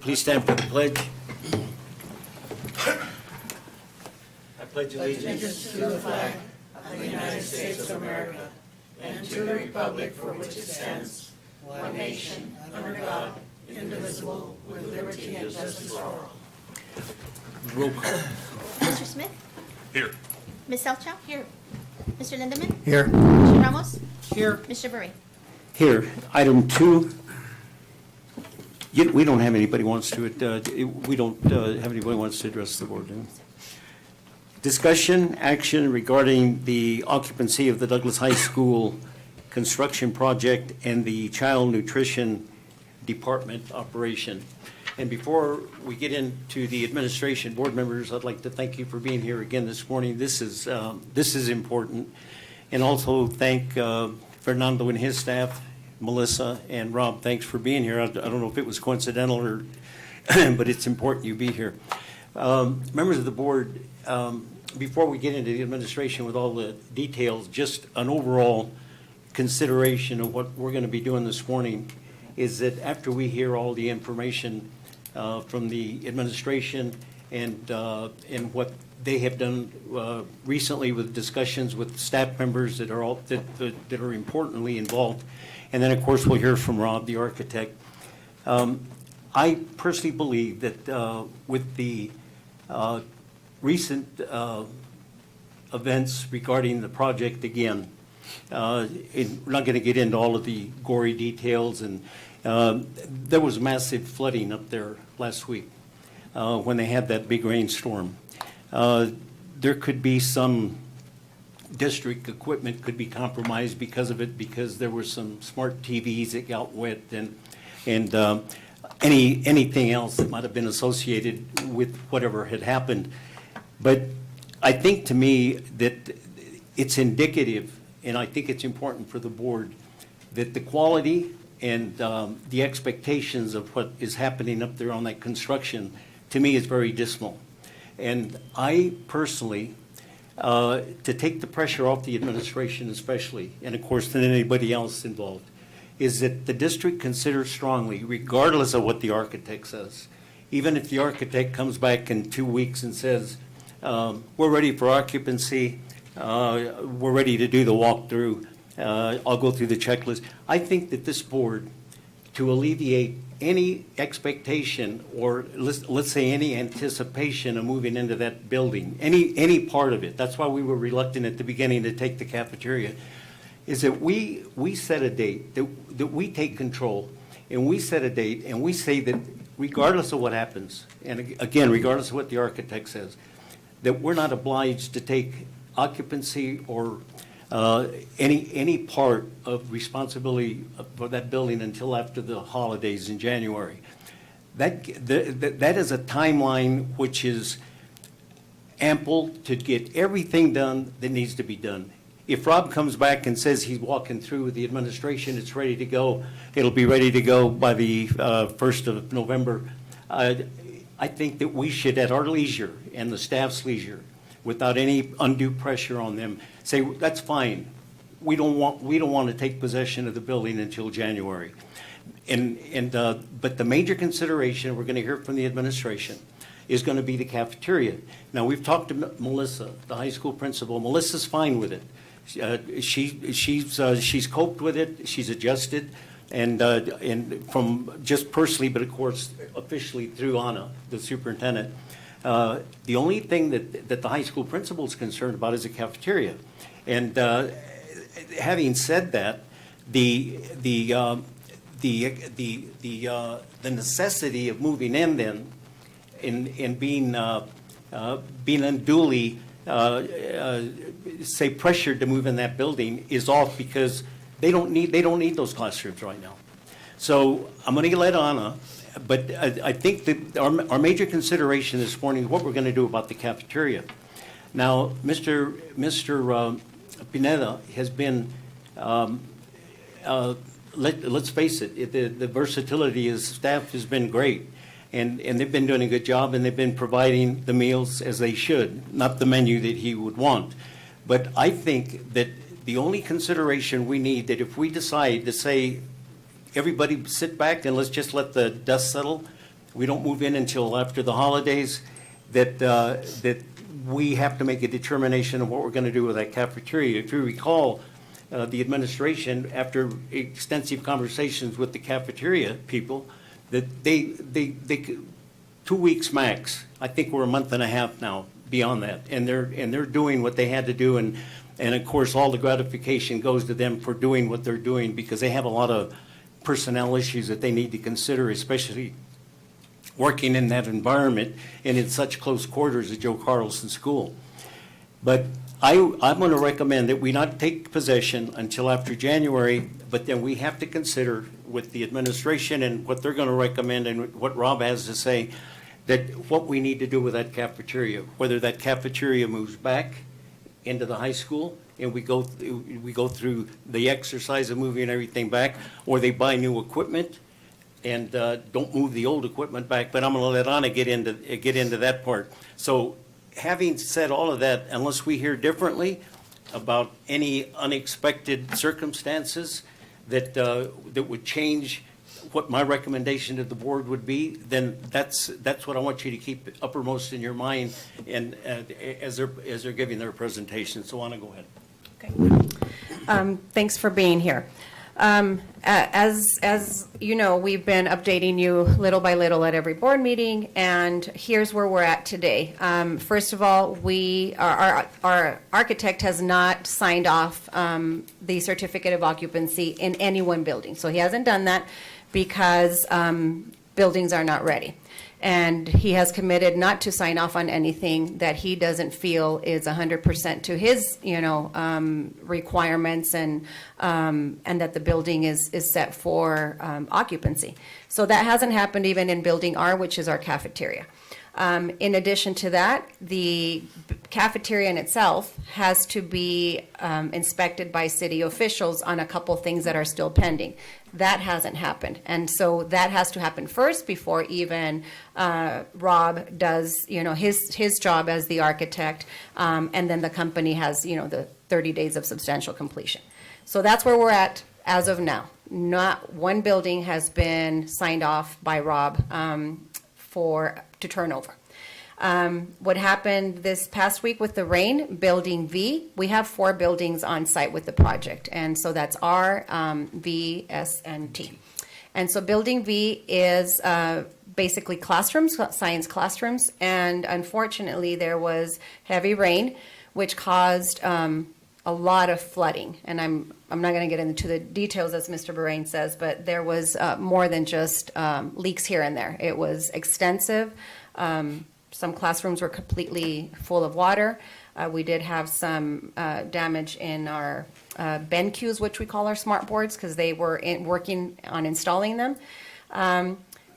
Please stand for the pledge. I pledge allegiance To the flag of the United States of America and to the republic for which it stands, one nation, under God, indivisible, with liberty and justice for all. roll call. Mr. Smith? Here. Ms. Selchow? Here. Mr. Lindemann? Here. Mr. Ramos? Here. Mr. Burry? Here. Item 2. We don't have anybody wants to, we don't have anybody wants to address the board. No? Discussion, action regarding the occupancy of the Douglas High School construction project and the child nutrition department operation. And before we get into the administration, board members, I'd like to thank you for being here again this morning. This is important. And also thank Fernando and his staff, Melissa and Rob, thanks for being here. I don't know if it was coincidental or, but it's important you be here. Members of the board, before we get into the administration with all the details, just an overall consideration of what we're going to be doing this morning is that after we hear all the information from the administration and what they have done recently with discussions with staff members that are all that are importantly involved, and then of course we'll hear from Rob, the architect. I personally believe that with the recent events regarding the project again, we're not going to get into all of the gory details, and there was massive flooding up there last week when they had that big rainstorm. There could be some district equipment could be compromised because of it, because there were some smart TVs that got wet and anything else that might have been associated with whatever had happened. But I think to me that it's indicative, and I think it's important for the board, that the quality and the expectations of what is happening up there on that construction, to me, is very dismal. And I personally, to take the pressure off the administration especially, and of course then anybody else involved, is that the district considers strongly, regardless of what the architect says, even if the architect comes back in 2 weeks and says, we're ready for occupancy, we're ready to do the walkthrough, I'll go through the checklist. I think that this board, to alleviate any expectation or let's say any anticipation of moving into that building, any part of it, that's why we were reluctant at the beginning to take the cafeteria, is that we set a date, that we take control, and we set a date, and we say that regardless of what happens, and again, regardless of what the architect says, that we're not obliged to take occupancy or any part of responsibility for that building until after the holidays in January. That is a timeline which is ample to get everything done that needs to be done. If Rob comes back and says he's walking through with the administration, it's ready to go, it'll be ready to go by the 1st of November. I think that we should, at our leisure and the staff's leisure, without any undue pressure on them, say, that's fine. We don't want to take possession of the building until January. But the major consideration, we're going to hear from the administration, is going to be the cafeteria. Now, we've talked to Melissa, the high school principal. Melissa's fine with it. She's coped with it. She's adjusted, and from just personally, but of course officially through Anna, the superintendent. The only thing that the high school principal is concerned about is the cafeteria. And having said that, the necessity of moving in then and being unduly say pressured to move in that building is off, because they don't need those classrooms right now. So I'm going to let Anna. But I think that our major consideration this morning is what we're going to do about the cafeteria. Now, Mr. Pineda has been, let's face it, the versatility of his staff has been great. And they've been doing a good job, and they've been providing the meals as they should, not the menu that he would want. But I think that the only consideration we need, that if we decide to say, everybody sit back and let's just let the dust settle, we don't move in until after the holidays, that we have to make a determination of what we're going to do with that cafeteria. If you recall, the administration, after extensive conversations with the cafeteria people, that they 2 weeks max. I think we're a month and a half now beyond that, and they're doing what they had to do, and of course all the gratification goes to them for doing what they're doing, because they have a lot of personnel issues that they need to consider, especially working in that environment and in such close quarters at Joe Carlson School. But I'm going to recommend that we not take possession until after January, but then we have to consider with the administration and what they're going to recommend and what Rob has to say, that what we need to do with that cafeteria, whether that cafeteria moves back into the high school and we go through the exercise of moving everything back, or they buy new equipment and don't move the old equipment back. But I'm going to let Anna get into that part. So having said all of that, unless we hear differently about any unexpected circumstances that would change what my recommendation to the board would be, then that's what I want you to keep uppermost in your mind, and as they're giving their presentation. So Anna, go ahead. Okay. Thanks for being here. As you know, we've been updating you little by little at every board meeting, and here's where we're at today. First of all, our architect has not signed off the certificate of occupancy in any one building. So he hasn't done that because buildings are not ready. And he has committed not to sign off on anything that he doesn't feel is 100% to his, requirements, and that the building is set for occupancy. So that hasn't happened even in Building R, which is our cafeteria. In addition to that, the cafeteria in itself has to be inspected by city officials on a couple things that are still pending. That hasn't happened. And so that has to happen first before even Rob does, his job as the architect. And then the company has, the 30 days of substantial completion. So that's where we're at as of now. Not one building has been signed off by Rob to turn over. What happened this past week with the rain, Building V, we have 4 buildings on site with the project. And so that's R, V, S, and T. And so Building V is basically classrooms, science classrooms. And unfortunately, there was heavy rain, which caused a lot of flooding. And I'm not going to get into the details, as Mr. Berain says, but there was more than just leaks here and there. It was extensive. Some classrooms were completely full of water. We did have some damage in our BenQs, which we call our smart boards, because they were working on installing them.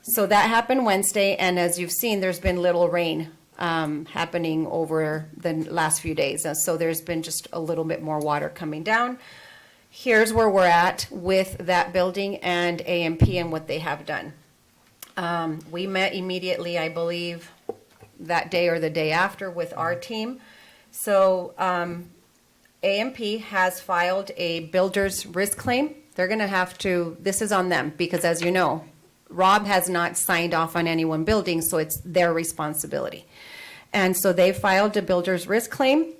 So that happened Wednesday, and as you've seen, there's been little rain happening over the last few days. So there's been just a little bit more water coming down. Here's where we're at with that building and AMP and what they have done. We met immediately, I believe, that day or the day after with our team. So AMP has filed a builder's risk claim. They're going to have to, this is on them, because as you know, Rob has not signed off on any one building, so it's their responsibility. And so they filed a builder's risk claim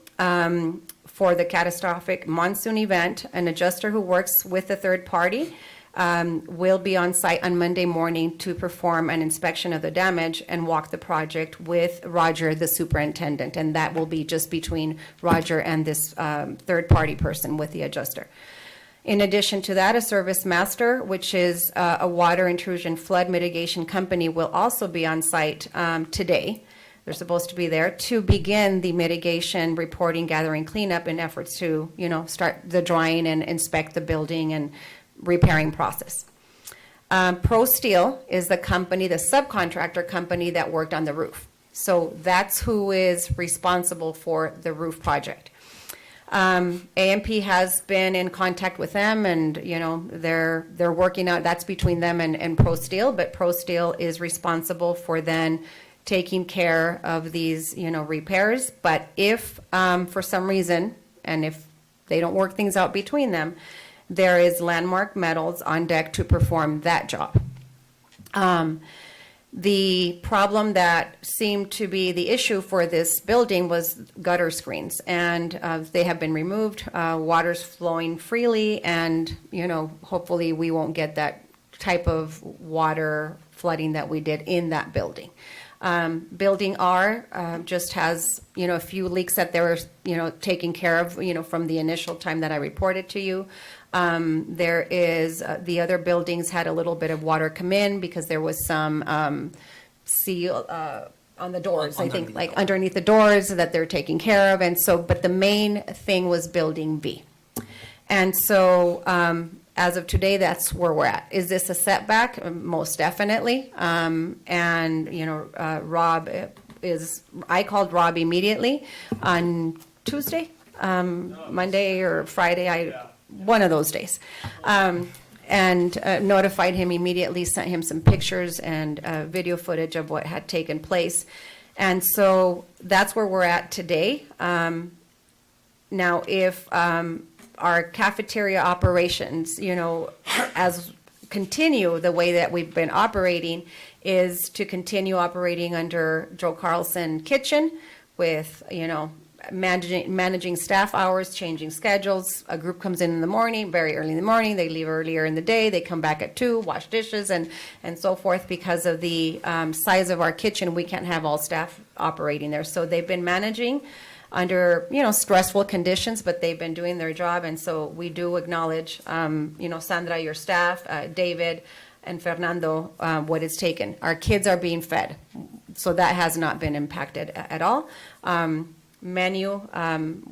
for the catastrophic monsoon event. An adjuster who works with a third party will be on site on Monday morning to perform an inspection of the damage and walk the project with Roger, the superintendent. And that will be just between Roger and this third party person with the adjuster. In addition to that, a service master, which is a water intrusion flood mitigation company, will also be on site today. They're supposed to be there to begin the mitigation, reporting, gathering, cleanup in efforts to, start the drying and inspect the building and repairing process. Pro Steel is the company, the subcontractor company that worked on the roof. So that's who is responsible for the roof project. AMP has been in contact with them, and they're working out. That's between them and Pro Steel, but Pro Steel is responsible for then taking care of these repairs. But if for some reason, and if they don't work things out between them, there is Landmark Metals on deck to perform that job. The problem that seemed to be the issue for this building was gutter screens, and they have been removed. Water's flowing freely, and, hopefully we won't get that type of water flooding that we did in that building. Building R just has, a few leaks that they were, taking care of, from the initial time that I reported to you. There is, the other buildings had a little bit of water come in because there was some seal on the doors, I think, like underneath the doors that they're taking care of. And so, but the main thing was Building B. And so, as of today, that's where we're at. Is this a setback? Most definitely. Rob I called Rob immediately on Tuesday, Monday or Friday, one of those days. And notified him immediately, sent him some pictures and video footage of what had taken place. And so that's where we're at today. Now, if our cafeteria operations, as continue the way that we've been operating, is to continue operating under Joe Carlson Kitchen with, managing staff hours, changing schedules. A group comes in the morning, very early in the morning, they leave earlier in the day, they come back at 2, wash dishes and so forth. Because of the size of our kitchen, we can't have all staff operating there. So they've been managing under, stressful conditions, but they've been doing their job. And so we do acknowledge, Sandra, your staff, David, and Fernando, what is taken. Our kids are being fed, so that has not been impacted at all. Menu,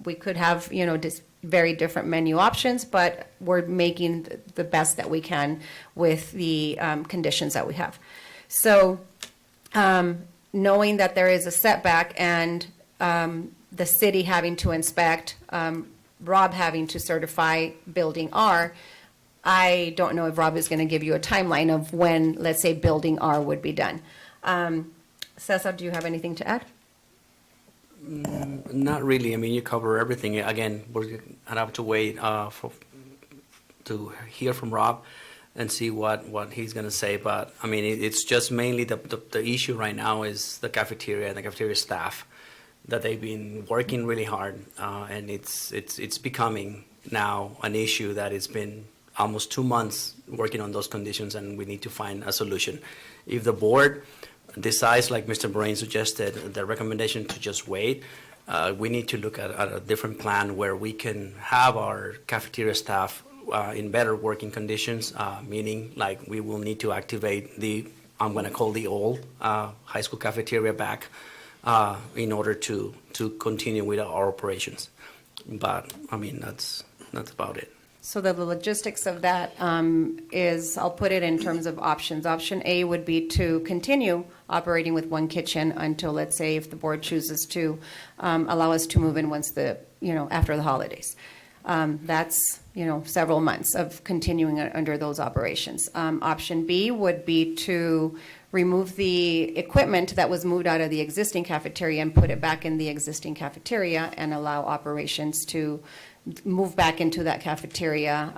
we could have, just very different menu options, but we're making the best that we can with the conditions that we have. So, knowing that there is a setback and the city having to inspect, Rob having to certify Building R, I don't know if Rob is going to give you a timeline of when, let's say, Building R would be done. Cesar, do you have anything to add? Not really. I mean, you cover everything. Again, we're gonna have to wait to hear from Rob and see what he's going to say. But I mean, it's just mainly the issue right now is the cafeteria and the cafeteria staff, that they've been working really hard, and it's becoming now an issue that it's been almost 2 months working on those conditions, and we need to find a solution. If the board decides, like Mr. Brain suggested, the recommendation to just wait, we need to look at a different plan where we can have our cafeteria staff in better working conditions, meaning like we will need to activate I'm going to call the old high school cafeteria back in order to continue with our operations. But I mean, that's about it. So the logistics of that is, I'll put it in terms of options. Option A would be to continue operating with one kitchen until, let's say, if the board chooses to allow us to move in once after the holidays. That's, several months of continuing under those operations. Option B would be to remove the equipment that was moved out of the existing cafeteria and put it back in the existing cafeteria and allow operations to move back into that cafeteria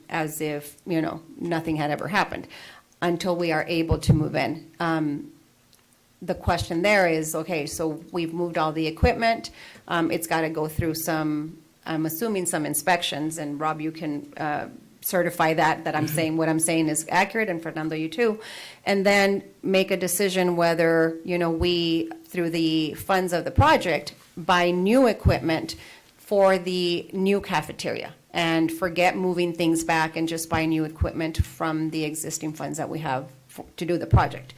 as if, nothing had ever happened until we are able to move in. The question there is, okay, so we've moved all the equipment. It's got to go through I'm assuming some inspections, and Rob, you can certify that I'm saying, what I'm saying is accurate, and Fernando, you too. And then make a decision whether, we, through the funds of the project, buy new equipment for the new cafeteria and forget moving things back and just buy new equipment from the existing funds that we have to do the project.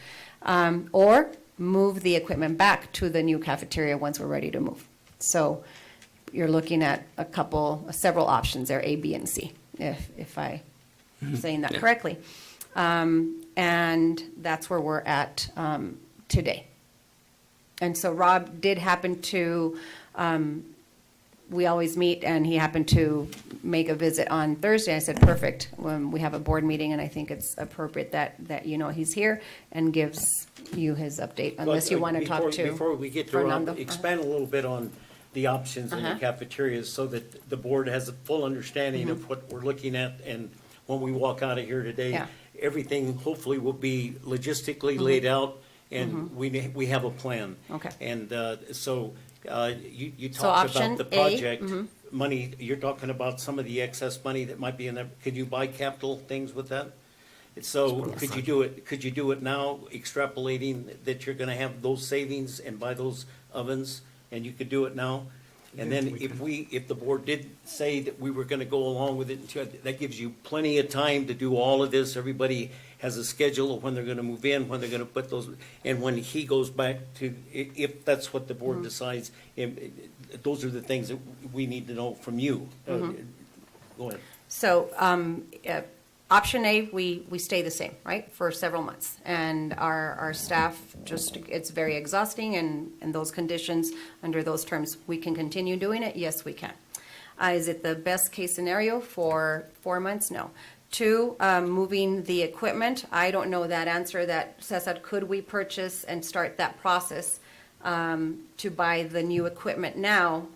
Or move the equipment back to the new cafeteria once we're ready to move. So you're looking at several options there, A, B, and C, if I'm saying that correctly. And that's where we're at today. And so Rob did happen to, we always meet, and he happened to make a visit on Thursday. I said, perfect, when we have a board meeting, and I think it's appropriate that he's here and gives you his update, unless you want to talk to Before we get to Fernando. expand a little bit on the options in the cafeterias so that the board has a full understanding of what we're looking at, and when we walk out of here today, Yeah. everything hopefully will be logistically laid out, and we have a plan. Okay. And so you So talked option about the A, project money, you're talking about some of the excess money that might be in there. Could you buy capital things with that? So could you do it now, extrapolating that you're gonna have those savings and buy those ovens, and you could do it now? And then if the board did say that we were gonna go along with it, that gives you plenty of time to do all of this. Everybody has a schedule of when they're gonna move in, when they're gonna put those, and when he goes back to, if that's what the board decides, those are the things that we need to know from you. Go ahead. So, option A, we stay the same, right, for several months. And our staff just, it's very exhausting, and those conditions, under those terms, we can continue doing it? Yes, we can. Is it the best case scenario for 4 months? No. 2, moving the equipment, I don't know that answer. That Cesar, could we purchase and start that process to buy the new equipment now,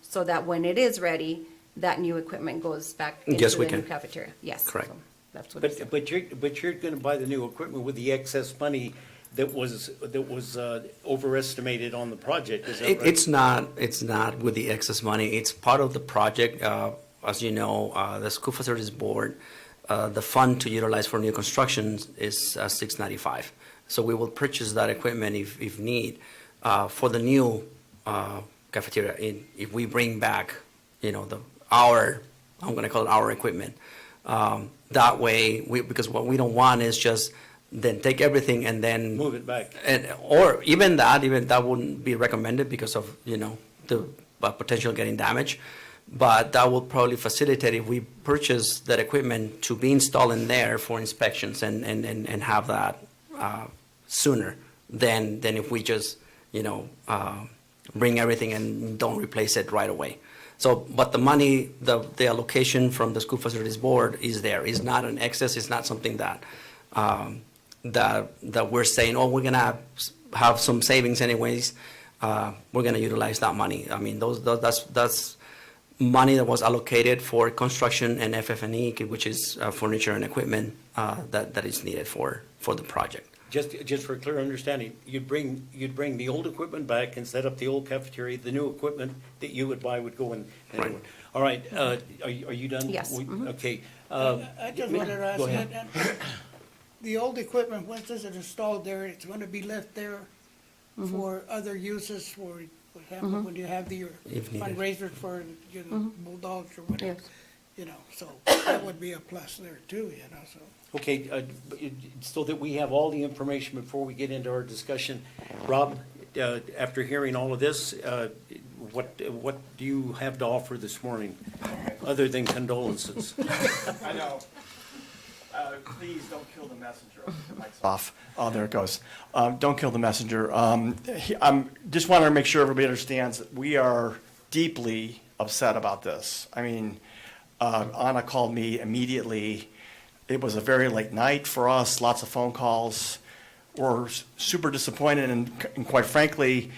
so that when it is ready, that new equipment goes back into Yes, we the new can. cafeteria? Yes. Correct. So That's what it said. But you're gonna buy the new equipment with the excess money that was overestimated on the project, is that right? It's not with the excess money. It's part of the project. As you know, the School Facilities Board, the fund to utilize for new constructions is $695. So we will purchase that equipment if need for the new cafeteria. If we bring back, I'm going to call it our equipment. That way, because what we don't want is just then take everything and then Move it back. or even that wouldn't be recommended because of the potential getting damaged. But that will probably facilitate if we purchase that equipment to be installed in there for inspections and have that sooner than if we just bring everything and don't replace it right away. So, but the money, the allocation from the School Facilities Board is there. It's not an excess. It's not something that we're saying, oh, we're gonna have some savings anyways. We're gonna utilize that money. I mean, that's money that was allocated for construction and FF&E, which is furniture and equipment that is needed for the project. Just for clear understanding, you'd bring the old equipment back and set up the old cafeteria. The new equipment that you would buy would go in. Right. All right, are you done? Yes. Okay. I just wanted to Go ask, ahead. the old equipment, once this is installed there, it's gonna be left there for other uses, for example, when you have your If needed. fundraisers for, Bulldogs or whatever. Yes. So that would be a plus there too, so. Okay, so that we have all the information before we get into our discussion, Rob, after hearing all of this, what do you have to offer this morning, other than condolences? I know. Please don't kill the messenger. Mic's off. Oh, there it goes. Don't kill the messenger. I'm just wanted to make sure everybody understands that we are deeply upset about this. I mean, Anna called me immediately. It was a very late night for us, lots of phone calls. We're super disappointed and quite frankly,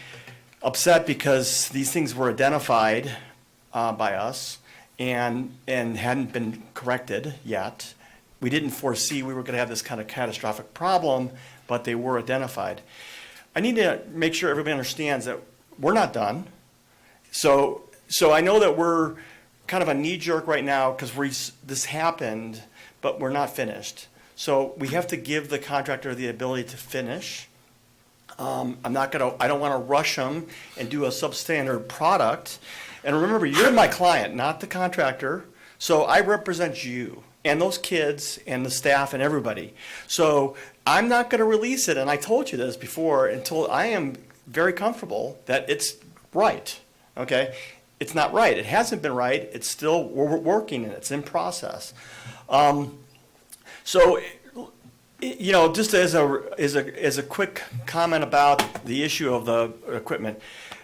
upset because these things were identified by us and hadn't been corrected yet. We didn't foresee we were going to have this kind of catastrophic problem, but they were identified. I need to make sure everybody understands that we're not done. So I know that we're kind of a knee jerk right now because this happened, but we're not finished. So we have to give the contractor the ability to finish. I don't want to rush them and do a substandard product. And remember, you're my client, not the contractor. So I represent you and those kids and the staff and everybody. So I'm not going to release it, and I told you this before, until I am very comfortable that it's right, okay? It's not right. It hasn't been right. It's still, we're working and it's in process. So, just as a quick comment about the issue of the equipment,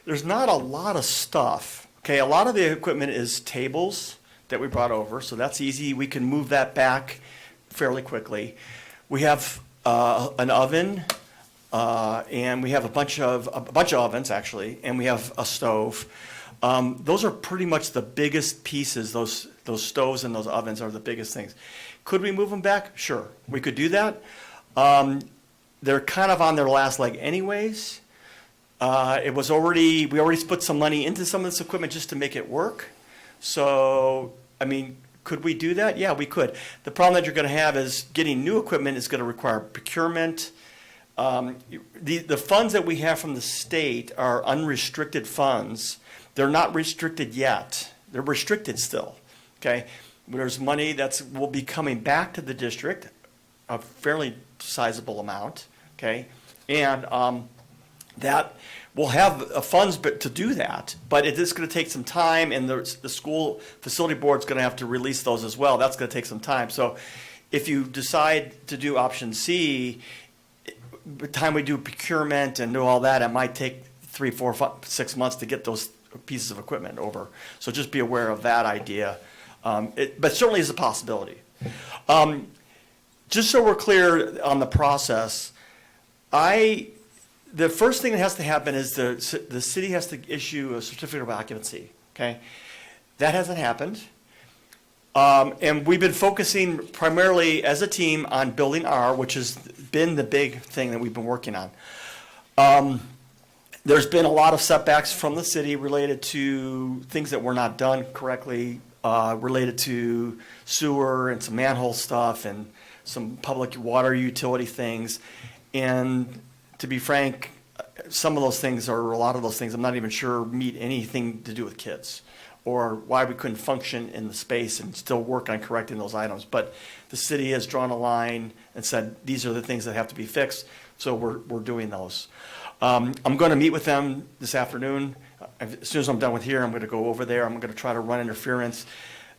there's not a lot of stuff, okay? A lot of the equipment is tables that we brought over, so that's easy. We can move that back fairly quickly. We have an oven, and we have a bunch of ovens, actually, and we have a stove. Those are pretty much the biggest pieces. Those stoves and those ovens are the biggest things. Could we move them back? Sure, we could do that. They're kind of on their last leg anyways. We already put some money into some of this equipment just to make it work. So, I mean, could we do that? Yeah, we could. The problem that you're going to have is getting new equipment is going to require procurement. The funds that we have from the state are unrestricted funds. They're not restricted yet. They're restricted still, okay? There's money will be coming back to the district, a fairly sizable amount, okay? And that will have funds to do that, but it is going to take some time, and the school facility board is going to have to release those as well. That's going to take some time. So if you decide to do option C, by the time we do procurement and do all that, it might take 3, 4, 5, 6 months to get those pieces of equipment over. So just be aware of that idea. But certainly is a possibility. Just so we're clear on the process, the first thing that has to happen is the city has to issue a certificate of occupancy, okay? That hasn't happened. And we've been focusing primarily as a team on building R, which has been the big thing that we've been working on. There's been a lot of setbacks from the city related to things that were not done correctly, related to sewer and some manhole stuff and some public water utility things. And to be frank, some of those things, or a lot of those things, I'm not even sure meet anything to do with kids, or why we couldn't function in the space and still work on correcting those items. But the city has drawn a line and said, these are the things that have to be fixed, so we're doing those. I'm going to meet with them this afternoon. As soon as I'm done with here, I'm going to go over there. I'm going to try to run interference.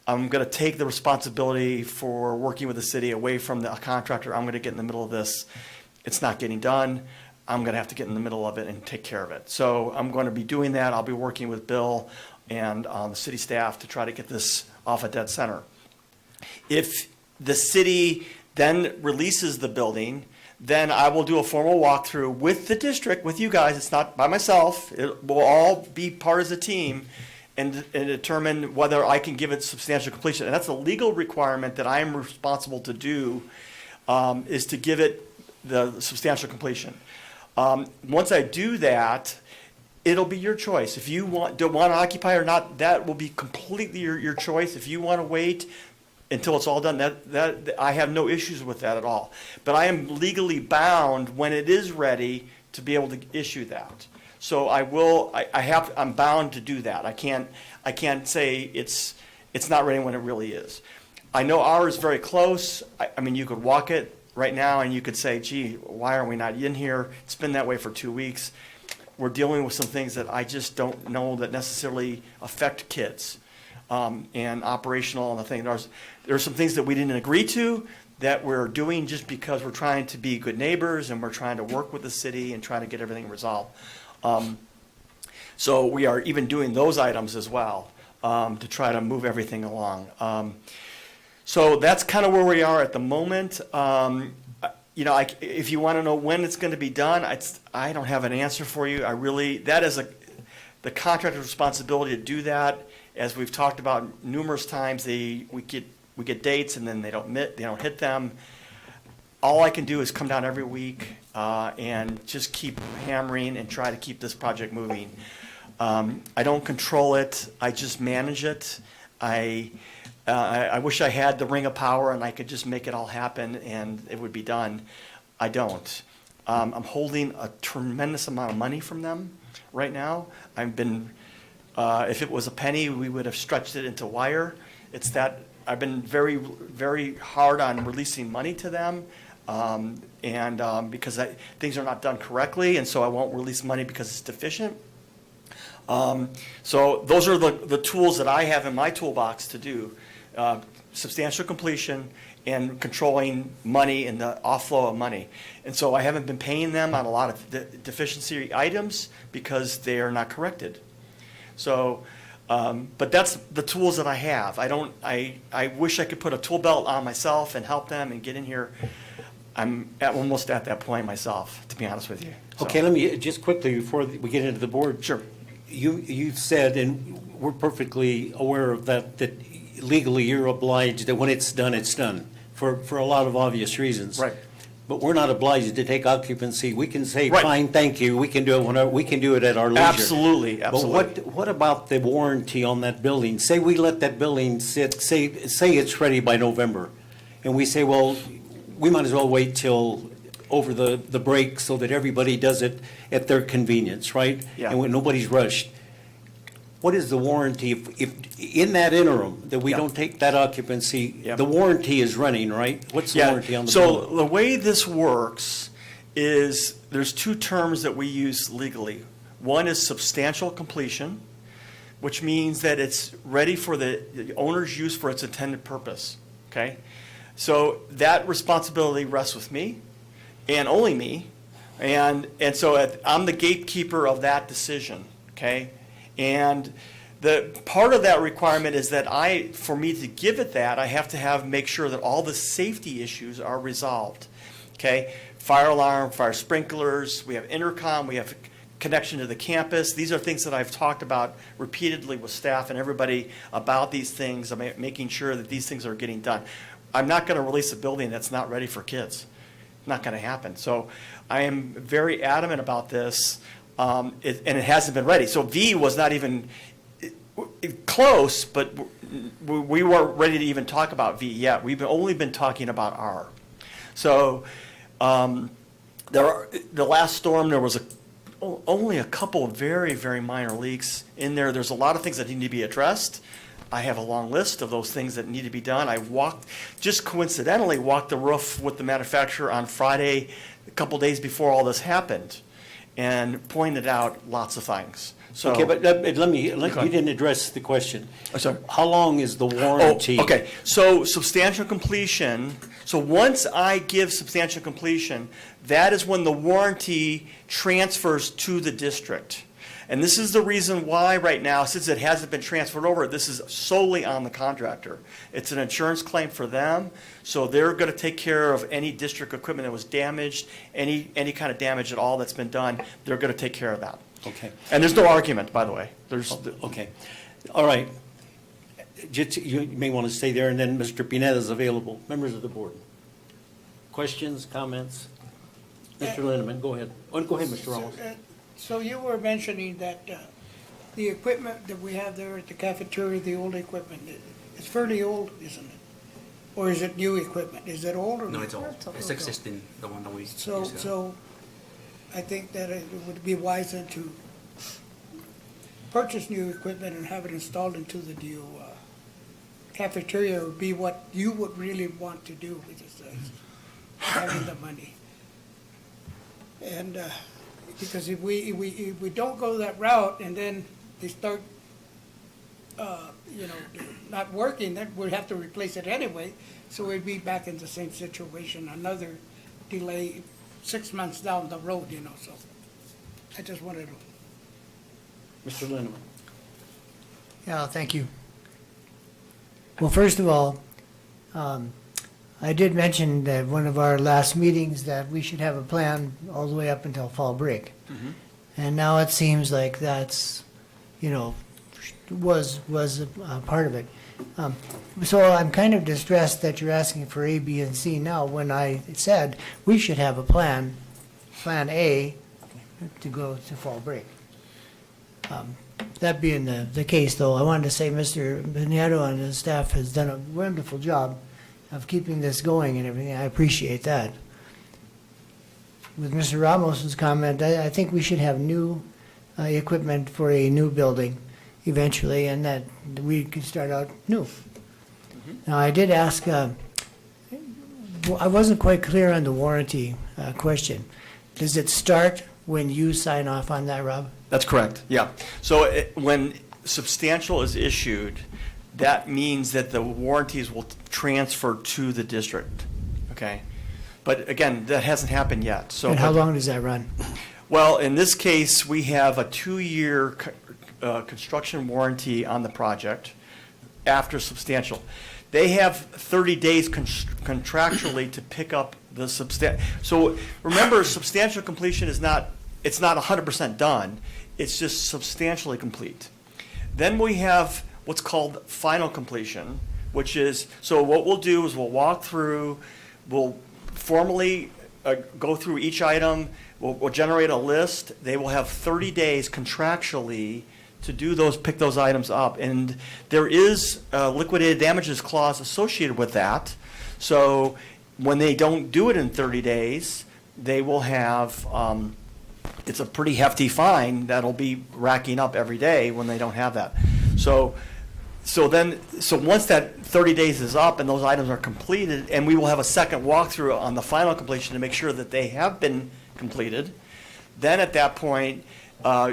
I'm going to take the responsibility for working with the city away from the contractor. I'm going to get in the middle of this. It's not getting done. I'm going to have to get in the middle of it and take care of it. So I'm going to be doing that. I'll be working with Bill and the city staff to try to get this off at dead center. If the city then releases the building, then I will do a formal walkthrough with the district, with you guys. It's not by myself. It will all be part of the team, and determine whether I can give it substantial completion. And that's a legal requirement that I am responsible to do, is to give it the substantial completion. Once I do that, it'll be your choice. If you don't want to occupy or not, that will be completely your choice. If you want to wait until it's all done, that I have no issues with that at all. But I am legally bound when it is ready to be able to issue that. So I'm bound to do that. I can't say it's not ready when it really is. I know ours is very close. I mean, you could walk it right now and you could say, gee, why are we not in here? It's been that way for 2 weeks. We're dealing with some things that I just don't know that necessarily affect kids. And operational and the thing. There's some things that we didn't agree to that we're doing just because we're trying to be good neighbors and we're trying to work with the city and trying to get everything resolved. So we are even doing those items as well, to try to move everything along. So that's kind of where we are at the moment. If you want to know when it's going to be done, I don't have an answer for you. That is the contractor's responsibility to do that. As we've talked about numerous times, we get dates and then they don't hit them. All I can do is come down every week and just keep hammering and try to keep this project moving. I don't control it. I just manage it. I wish I had the ring of power and I could just make it all happen and it would be done. I don't. I'm holding a tremendous amount of money from them right now. If it was a penny, we would have stretched it into wire. It's that I've been very, very hard on releasing money to them, because things are not done correctly, and so I won't release money because it's deficient. So those are the tools that I have in my toolbox to do substantial completion and controlling money and the offlow of money. And so I haven't been paying them on a lot of deficiency items because they are not corrected. So, but that's the tools that I have. I wish I could put a tool belt on myself and help them and get in here. I'm almost at that point myself, to be honest with you. So- Okay, let me, just quickly, before we get into the board. Sure. You've said, and we're perfectly aware of that, that legally you're obliged, that when it's done, for a lot of obvious reasons. Right. But we're not obliged to take occupancy. We can say, Right. fine, thank you, we can do it whenever, we can do it at our leisure. Absolutely, absolutely. But what about the warranty on that building? Say we let that building sit, say it's ready by November, and we say, well, we might as well wait till over the break so that everybody does it at their convenience, right? Yeah. And when nobody's rushed. What is the warranty if in that interim, that we Yeah. don't take that occupancy, Yeah. the warranty is running, right? What's the Yeah, warranty on the so building? the way this works is there's two terms that we use legally. One is substantial completion, which means that it's ready for the owner's use for its intended purpose, okay? So that responsibility rests with me, and only me, and so I'm the gatekeeper of that decision, okay? And the part of that requirement is that for me to give it that, I have to make sure that all the safety issues are resolved, okay? Fire alarm, fire sprinklers, we have intercom, we have connection to the campus. These are things that I've talked about repeatedly with staff and everybody about these things, making sure that these things are getting done. I'm not going to release a building that's not ready for kids. Not going to happen. So I am very adamant about this, and it hasn't been ready. So V was not even close, but we weren't ready to even talk about V yet. We've only been talking about R. So the last storm, there was only a couple of very, very minor leaks in there. There's a lot of things that need to be addressed. I have a long list of those things that need to be done. I just coincidentally walked the roof with the manufacturer on Friday, a couple days before all this happened, and pointed out lots of things. So, Okay, but you Okay. didn't address the question. Oh, sorry. How long is the warranty? Oh, okay, so substantial completion, so once I give substantial completion, that is when the warranty transfers to the district. And this is the reason why right now, since it hasn't been transferred over, this is solely on the contractor. It's an insurance claim for them, so they're going to take care of any district equipment that was damaged, any kind of damage at all that's been done, they're going to take care of that. Okay, And there's no argument, by the way. There's, okay. All right. Just, you may want to stay there, and then Mr. Pineda is available. Members of the board. Questions, comments? Mr. Lindeman, go ahead. Oh, go ahead, Mr. Ramos. So you were mentioning that the equipment that we have there at the cafeteria, the old equipment, it's fairly old, isn't it? Or is it new equipment? Is it old or? No, it's old. It's existing, the one that we use. So I think that it would be wise then to purchase new equipment and have it installed into the new cafeteria would be what you would really want to do with this, having the money. And because if we don't go that route and then they start, not working, then we'd have to replace it anyway. So we'd be back in the same situation, another delay 6 months down the road, so I just wanted to. Mr. Lindeman. Yeah, thank you. Well, first of all, I did mention that one of our last meetings that we should have a plan all the way up until fall break. And now it seems like that's, was a part of it. So I'm kind of distressed that you're asking for A, B, and C now when I said we should have a plan A, to go to fall break. That being the case, though, I wanted to say Mr. Pinedo and his staff has done a wonderful job of keeping this going and everything. I appreciate that. With Mr. Ramos's comment, I think we should have new equipment for a new building eventually, and that we could start out new. Now, I did ask, I wasn't quite clear on the warranty question. Does it start when you sign off on that, Rob? That's correct, yeah. So when substantial is issued, that means that the warranties will transfer to the district, okay? But again, that hasn't happened yet, so. And how long does that run? Well, in this case, we have a 2-year construction warranty on the project after substantial. They have 30 days contractually to pick up So remember, substantial completion is not, it's not 100% done. It's just substantially complete. Then we have what's called final completion, which is, so what we'll do is we'll walk through, we'll formally go through each item, we'll generate a list. They will have 30 days contractually to do those, pick those items up. And there is a liquidated damages clause associated with that. So when they don't do it in 30 days, they will have, it's a pretty hefty fine that'll be racking up every day when they don't have that. So once that 30 days is up and those items are completed, and we will have a second walkthrough on the final completion to make sure that they have been completed, then at that point,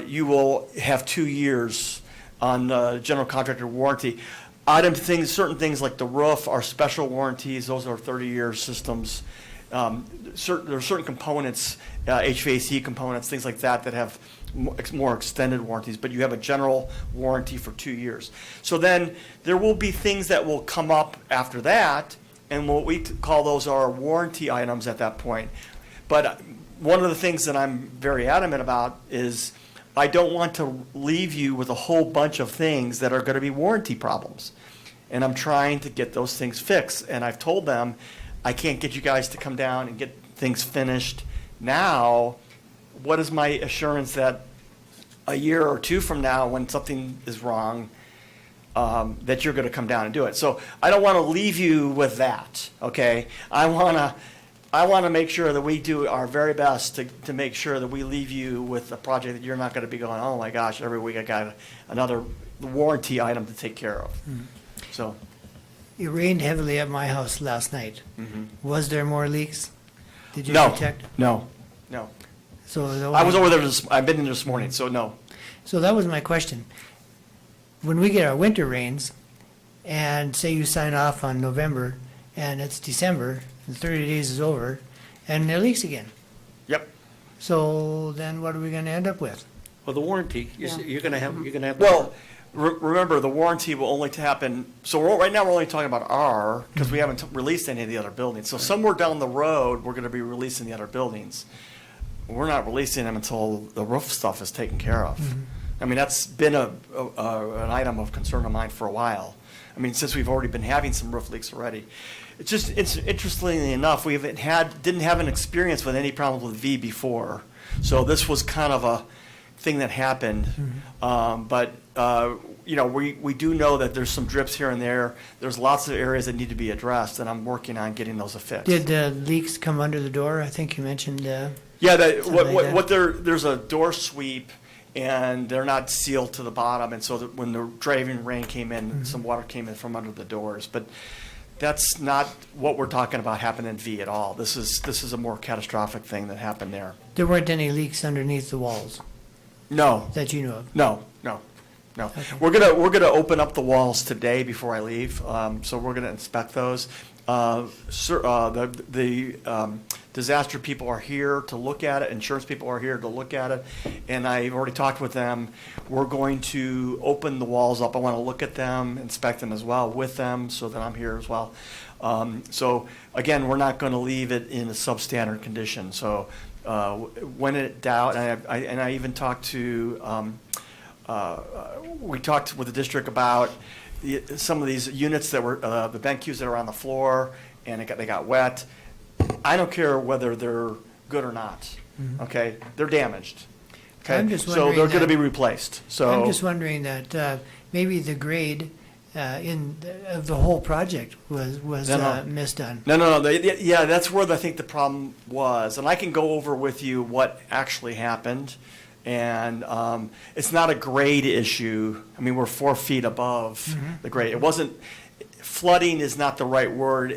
you will have 2 years on general contractor warranty. Certain things like the roof are special warranties. Those are 30-year systems. There are certain components, HVAC components, things like that, that have more extended warranties, but you have a general warranty for 2 years. So then there will be things that will come up after that, and what we call those are warranty items at that point. But one of the things that I'm very adamant about is I don't want to leave you with a whole bunch of things that are going to be warranty problems. And I'm trying to get those things fixed. And I've told them, I can't get you guys to come down and get things finished now. What is my assurance that a year or two from now, when something is wrong, that you're going to come down and do it? So I don't want to leave you with that, okay? I want to make sure that we do our very best to make sure that we leave you with a project that you're not going to be going, oh my gosh, every week I got another warranty item to take care of. So. It rained heavily at my house last night. Was there more leaks? Did you No, detect? no. So I was over there I've been in this morning, so no. So that was my question. When we get our winter rains, and say you sign off on November, and it's December, and 30 days is over, and there leaks again. Yep. So then what are we gonna end up with? Well, the warranty, you're going to have. Well, remember, the warranty will only happen, so right now we're only talking about R, because we haven't released any of the other buildings. So somewhere down the road, we're going to be releasing the other buildings. We're not releasing them until the roof stuff is taken care of. I mean, that's been an item of concern of mine for a while. I mean, since we've already been having some roof leaks already. It's interestingly enough, we didn't have an experience with any problems with V before. So this was kind of a thing that happened. But we do know that there's some drips here and there. There's lots of areas that need to be addressed, and I'm working on getting those fixed. Did the leaks come under the door? I think you mentioned, Yeah, something like there's a door sweep, and they're not sealed to the bottom, and so that when the driving rain came in, some water came in from under the doors. But that's not what we're talking about happening in V at all. This is a more catastrophic thing that happened there. there weren't any leaks underneath the walls No, that you know of? no. We're gonna open up the walls today before I leave, so we're gonna inspect those. The disaster people are here to look at it, insurance people are here to look at it, and I've already talked with them. We're going to open the walls up. I want to look at them, inspect them as well with them, so that I'm here as well. So again, we're not going to leave it in a substandard condition. So when in doubt, and I even talked to, we talked with the district about some of these units that were, the BenQs that are on the floor, and they got wet. I don't care whether they're good or not, okay? They're damaged, okay? I'm just So they're wondering gonna that- be replaced, so. I'm just wondering that maybe the grade of the whole project was No. misdone. No. Yeah, that's where I think the problem was. And I can go over with you what actually happened. And it's not a grade issue. I mean, we're 4 feet above the grade. It wasn't, flooding is not the right word.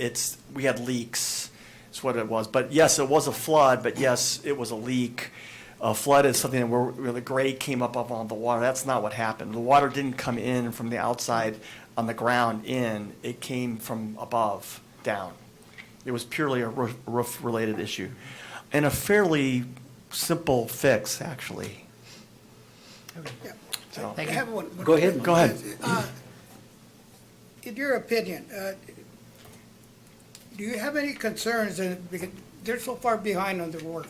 We had leaks. That's what it was. But yes, it was a flood, but yes, it was a leak. A flood is something where the grade came up on the water. That's not what happened. The water didn't come in from the outside on the ground in. It came from above down. It was purely a roof-related issue. And a fairly simple fix, actually. Yeah. So- I have one. Go ahead. Go ahead. In your opinion, do you have any concerns, and they're so far behind on their work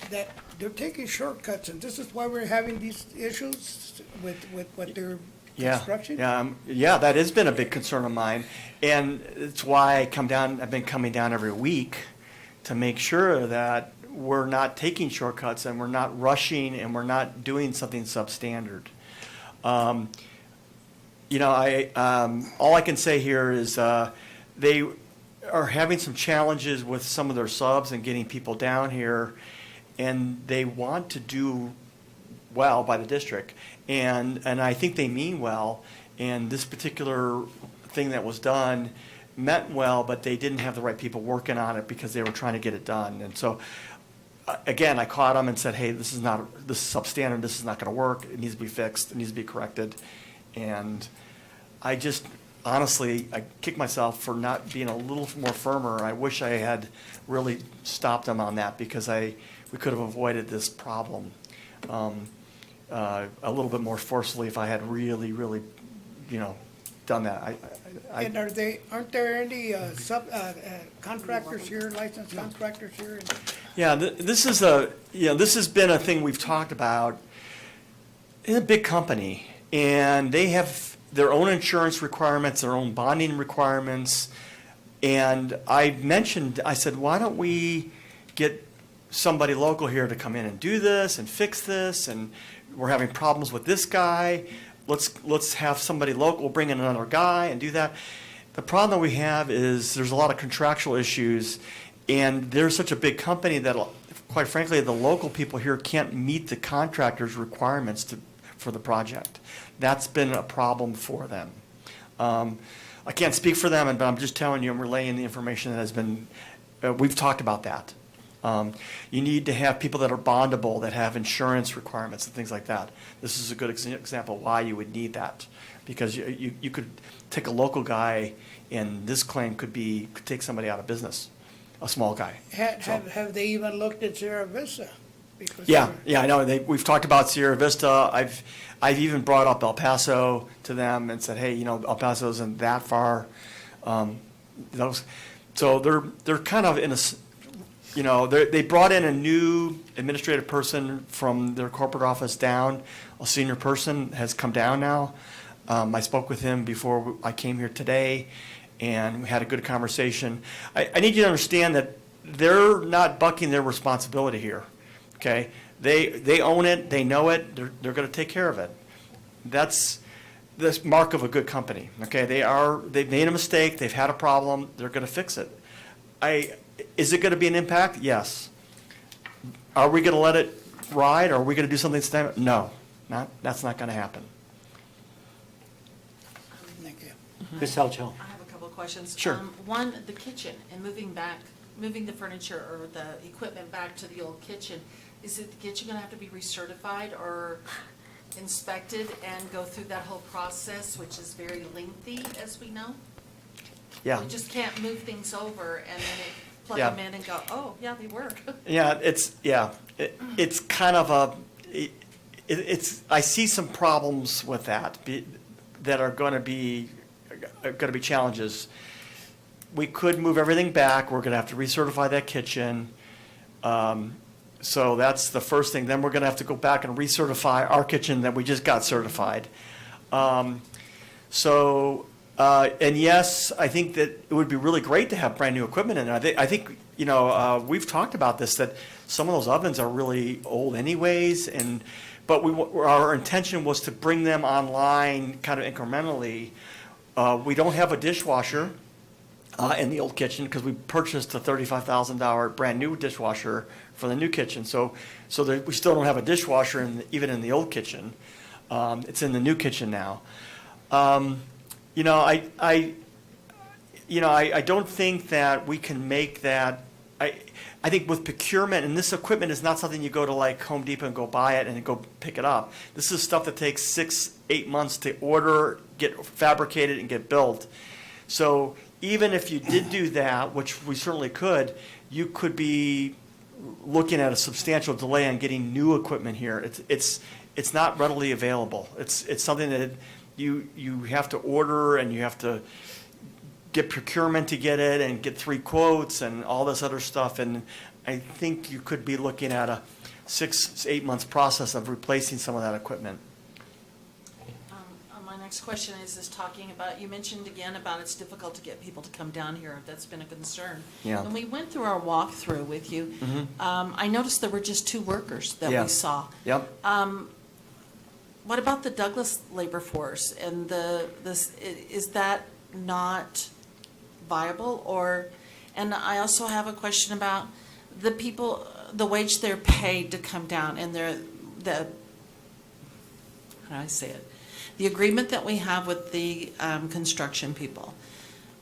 that they're taking shortcuts, and this is why we're having these issues with what their construction. Yeah, that has been a big concern of mine, and it's why I've been coming down every week to make sure that we're not taking shortcuts and we're not rushing and we're not doing something substandard. All I can say here is they are having some challenges with some of their subs and getting people down here, and they want to do well by the district, and I think they mean well, and this particular thing that was done meant well, but they didn't have the right people working on it because they were trying to get it done. And so, again, I caught them and said, hey, this is substandard, this is not going to work, it needs to be fixed, it needs to be corrected. And I just, honestly, I kick myself for not being a little more firmer. I wish I had really stopped them on that, because we could have avoided this problem a little bit more forcefully if I had really, really, done that. And aren't there any contractors here, licensed contractors here? Yeah, this has been a thing we've talked about. In a big company, and they have their own insurance requirements, their own bonding requirements. And I said, why don't we get somebody local here to come in and do this and fix this, and we're having problems with this guy. Let's have somebody local bring in another guy and do that. The problem that we have is there's a lot of contractual issues, and they're such a big company that, quite frankly, the local people here can't meet the contractor's requirements for the project. That's been a problem for them. I can't speak for them, but I'm just telling you, I'm relaying the information that has been, we've talked about that. You need to have people that are bondable, that have insurance requirements and things like that. This is a good example of why you would need that, because you could take a local guy, and this claim could take somebody out of business, a small guy. Have they even looked at Sierra Vista? Yeah, I know. We've talked about Sierra Vista. I've even brought up El Paso to them and said, hey, El Paso isn't that far. So they're kind of in a, they brought in a new administrative person from their corporate office down. A senior person has come down now. I spoke with him before I came here today, and we had a good conversation. I need you to understand that they're not bucking their responsibility here. Okay, they own it, they know it, they're going to take care of it. That's the mark of a good company. Okay, they've made a mistake, they've had a problem, they're going to fix it. Is it going to be an impact? Yes. Are we going to let it ride, or are we going to do something systemic? No, that's not going to happen. Thank you. Ms. Salcho. I have a couple of questions. Sure. One, the kitchen and moving the furniture or the equipment back to the old kitchen. Is it the kitchen going to have to be recertified or inspected and go through that whole process, which is very lengthy, as we know? Yeah. We just can't move things over and then plug Yeah. them in and go, oh, yeah, they work. Yeah, it's kind of I see some problems with that that are going to be challenges. We could move everything back. We're going to have to recertify that kitchen. So that's the first thing. Then we're going to have to go back and recertify our kitchen that we just got certified. And yes, I think that it would be really great to have brand new equipment in there. I think we've talked about this, that some of those ovens are really old anyways, but our intention was to bring them online kind of incrementally. We don't have a dishwasher in the old kitchen because we purchased a $35,000 brand new dishwasher for the new kitchen. So we still don't have a dishwasher even in the old kitchen. It's in the new kitchen now. I don't think that we can make that. I think with procurement, and this equipment is not something you go to like Home Depot and go buy it and go pick it up. This is stuff that takes 6-8 months to order, get fabricated, and get built. So even if you did do that, which we certainly could, you could be looking at a substantial delay on getting new equipment here. It's not readily available. It's something that you have to order, and you have to get procurement to get it and get 3 quotes and all this other stuff. And I think you could be looking at a 6, 8 months process of replacing some of that equipment. My next question is talking about, you mentioned again about it's difficult to get people to come down here. That's been a concern. Yeah. When we went through our walkthrough with you, I noticed there were just 2 workers that Yeah. we saw. Yep. What about the Douglas labor force and is that not viable? And I also have a question about the people, the wage they're paid to come down and how do I say it? The agreement that we have with the construction people,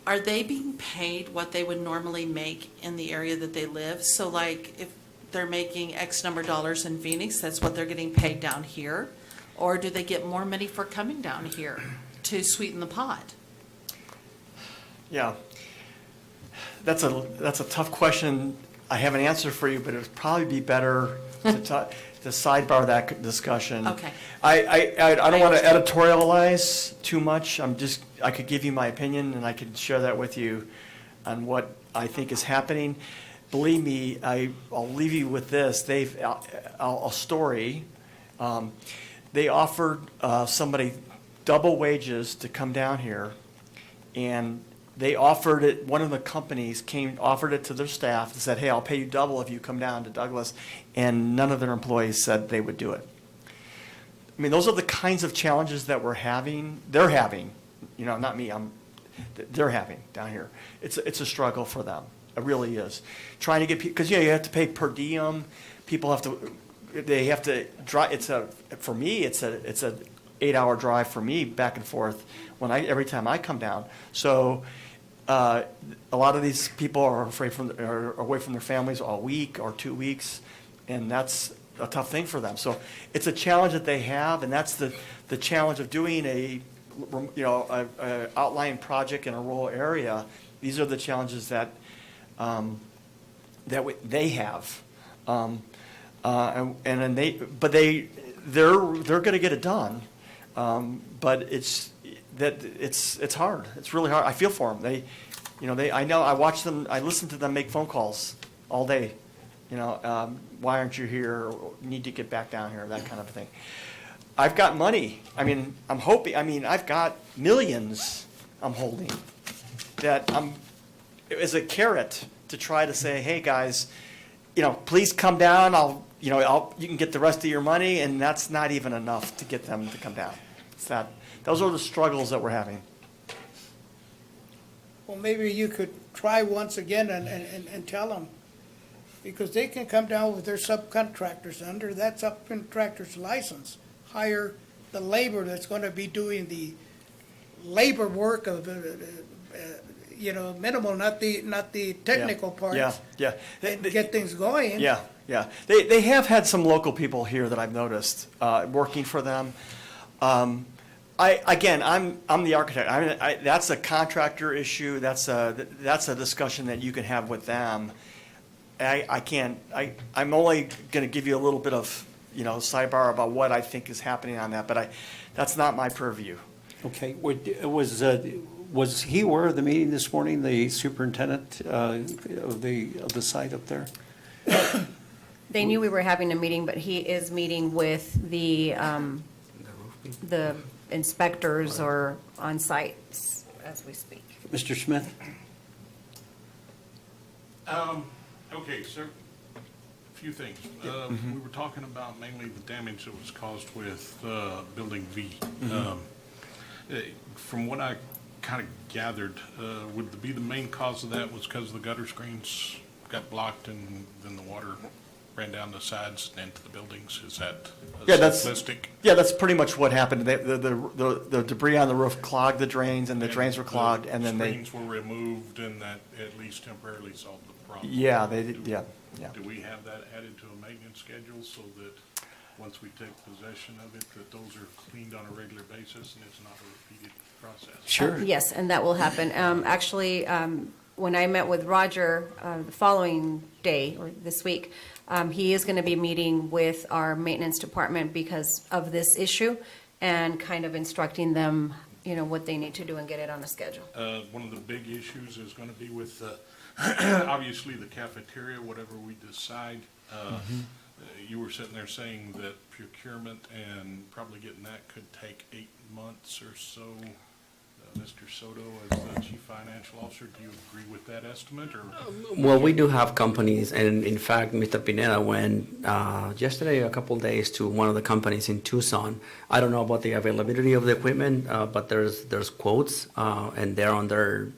are they being paid what they would normally make in the area that they live? So like if they're making X number of dollars in Phoenix, that's what they're getting paid down here? Or do they get more money for coming down here to sweeten the pot? Yeah. That's a tough question. I have an answer for you, but it would probably be better to sidebar that discussion. Okay. I don't want to understand. editorialize too much. I could give you my opinion and I could share that with you on what I think is happening. Believe me, I'll leave you with this. A story. They offered somebody double wages to come down here, and they offered it, one of the companies offered it to their staff and said, hey, I'll pay you double if you come down to Douglas, and none of their employees said they would do it. I mean, those are the kinds of challenges that they're having, not me, they're having down here. It's a struggle for them, it really is. Trying to get people, because you have to pay per diem, people have to, they have to drive, for me, it's a 8-hour drive for me back and forth every time I come down. So a lot of these people are away from their families all week or 2 weeks, and that's a tough thing for them. So it's a challenge that they have, and that's the challenge of doing a outlying project in a rural area. These are the challenges that they have. They're going to get it done, but it's hard. It's really hard. I feel for them. I know. I watch them. I listen to them make phone calls all day. Why aren't you here? Need to get back down here. That kind of thing. I've got money. I mean, I'm hoping. I mean, I've got millions. I'm holding that. As a carrot to try to say, hey guys, please come down. You can get the rest of your money, and that's not even enough to get them to come down. Those are the struggles that we're having. Well, maybe you could try once again and tell them, because they can come down with their subcontractors under that subcontractor's license, hire the labor that's going to be doing the labor work of, minimal, not the technical parts. Yeah. And get things going. Yeah. They have had some local people here that I've noticed working for them. I'm the architect. That's a contractor issue. That's a discussion that you can have with them. I'm only going to give you a little bit of sidebar about what I think is happening on that, but that's not my purview. Okay, was he aware of the meeting this morning, the superintendent of the site up there? They knew we were having a meeting, but he is meeting with the inspectors or on sites as we speak. Mr. Smith? Okay, sir. A few things. We were talking about mainly the damage that was caused with Building V. From what I kind of gathered, would be the main cause of that was because the gutter screens got blocked and then the water ran down the sides and into the buildings? Is that simplistic? Yeah, that's pretty much what happened. The debris on the roof clogged the drains, and the drains were clogged, and then screens were removed, and that at least temporarily solved the problem. Yeah, they did. Yeah. Do we have that added to a maintenance schedule so that once we take possession of it, that those are cleaned on a regular basis and it's not a repeated process? Sure. Yes, and that will happen. Actually, when I met with Roger the following day, or this week, he is going to be meeting with our maintenance department because of this issue and kind of instructing them, what they need to do and get it on a schedule. One of the big issues is gonna be with, obviously, the cafeteria, whatever we decide. You were sitting there saying that procurement and probably getting that could take 8 months or so. Mr. Soto, as the chief financial officer, do you agree with that estimate, or? Well, we do have companies, and in fact, Mr. Pineda went yesterday, a couple days, to one of the companies in Tucson. I don't know about the availability of the equipment, but there's quotes, and they're under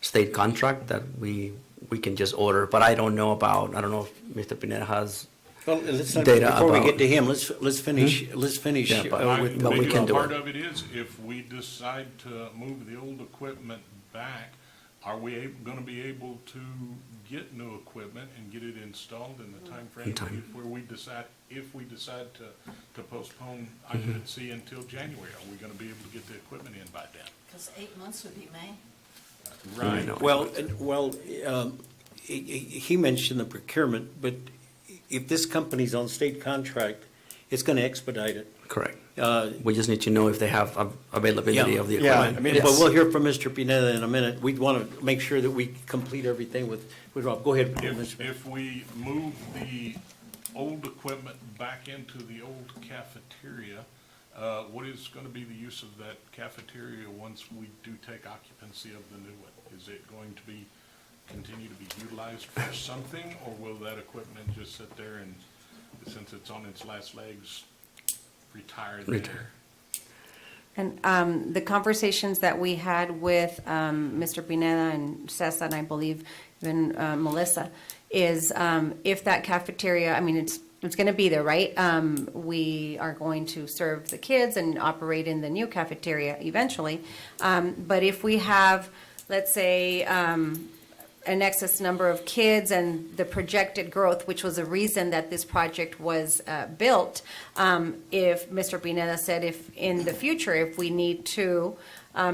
state contract that we can just order. But I don't know if Mr. Pineda has. Well, let's not, Data before we about- get to him, let's finish Yeah, but- with. but we Maybe can do part it. of it is, if we decide to move the old equipment back, are we gonna be able to get new equipment and get it installed in the timeframe? In time. If we decide to postpone occupancy until January, are we gonna be able to get the equipment in by then? Because 8 months would be May. I know. Well, he mentioned the procurement, but if this company's on state contract, it's gonna expedite it. Correct. Uh, We just need to know if they have availability Yeah. of the Yeah, equipment. I mean, But it's- we'll hear from Mr. Pineda in a minute. We want to make sure that we complete everything with Rob. Go ahead, Mr. If we move the old equipment back into the old cafeteria, what is gonna be the use of that cafeteria once we do take occupancy of the new one? Is it going to be, continue to be utilized for something, or will that equipment just sit there and, since it's on its last legs, retire there? Retire. And the conversations that we had with Mr. Pineda and Cesar, and I believe even Melissa, is if that cafeteria, I mean, it's going to be there, right? We are going to serve the kids and operate in the new cafeteria eventually. But if we have, let's say, an excess number of kids and the projected growth, which was a reason that this project was built, if Mr. Pineda said if in the future, if we need to,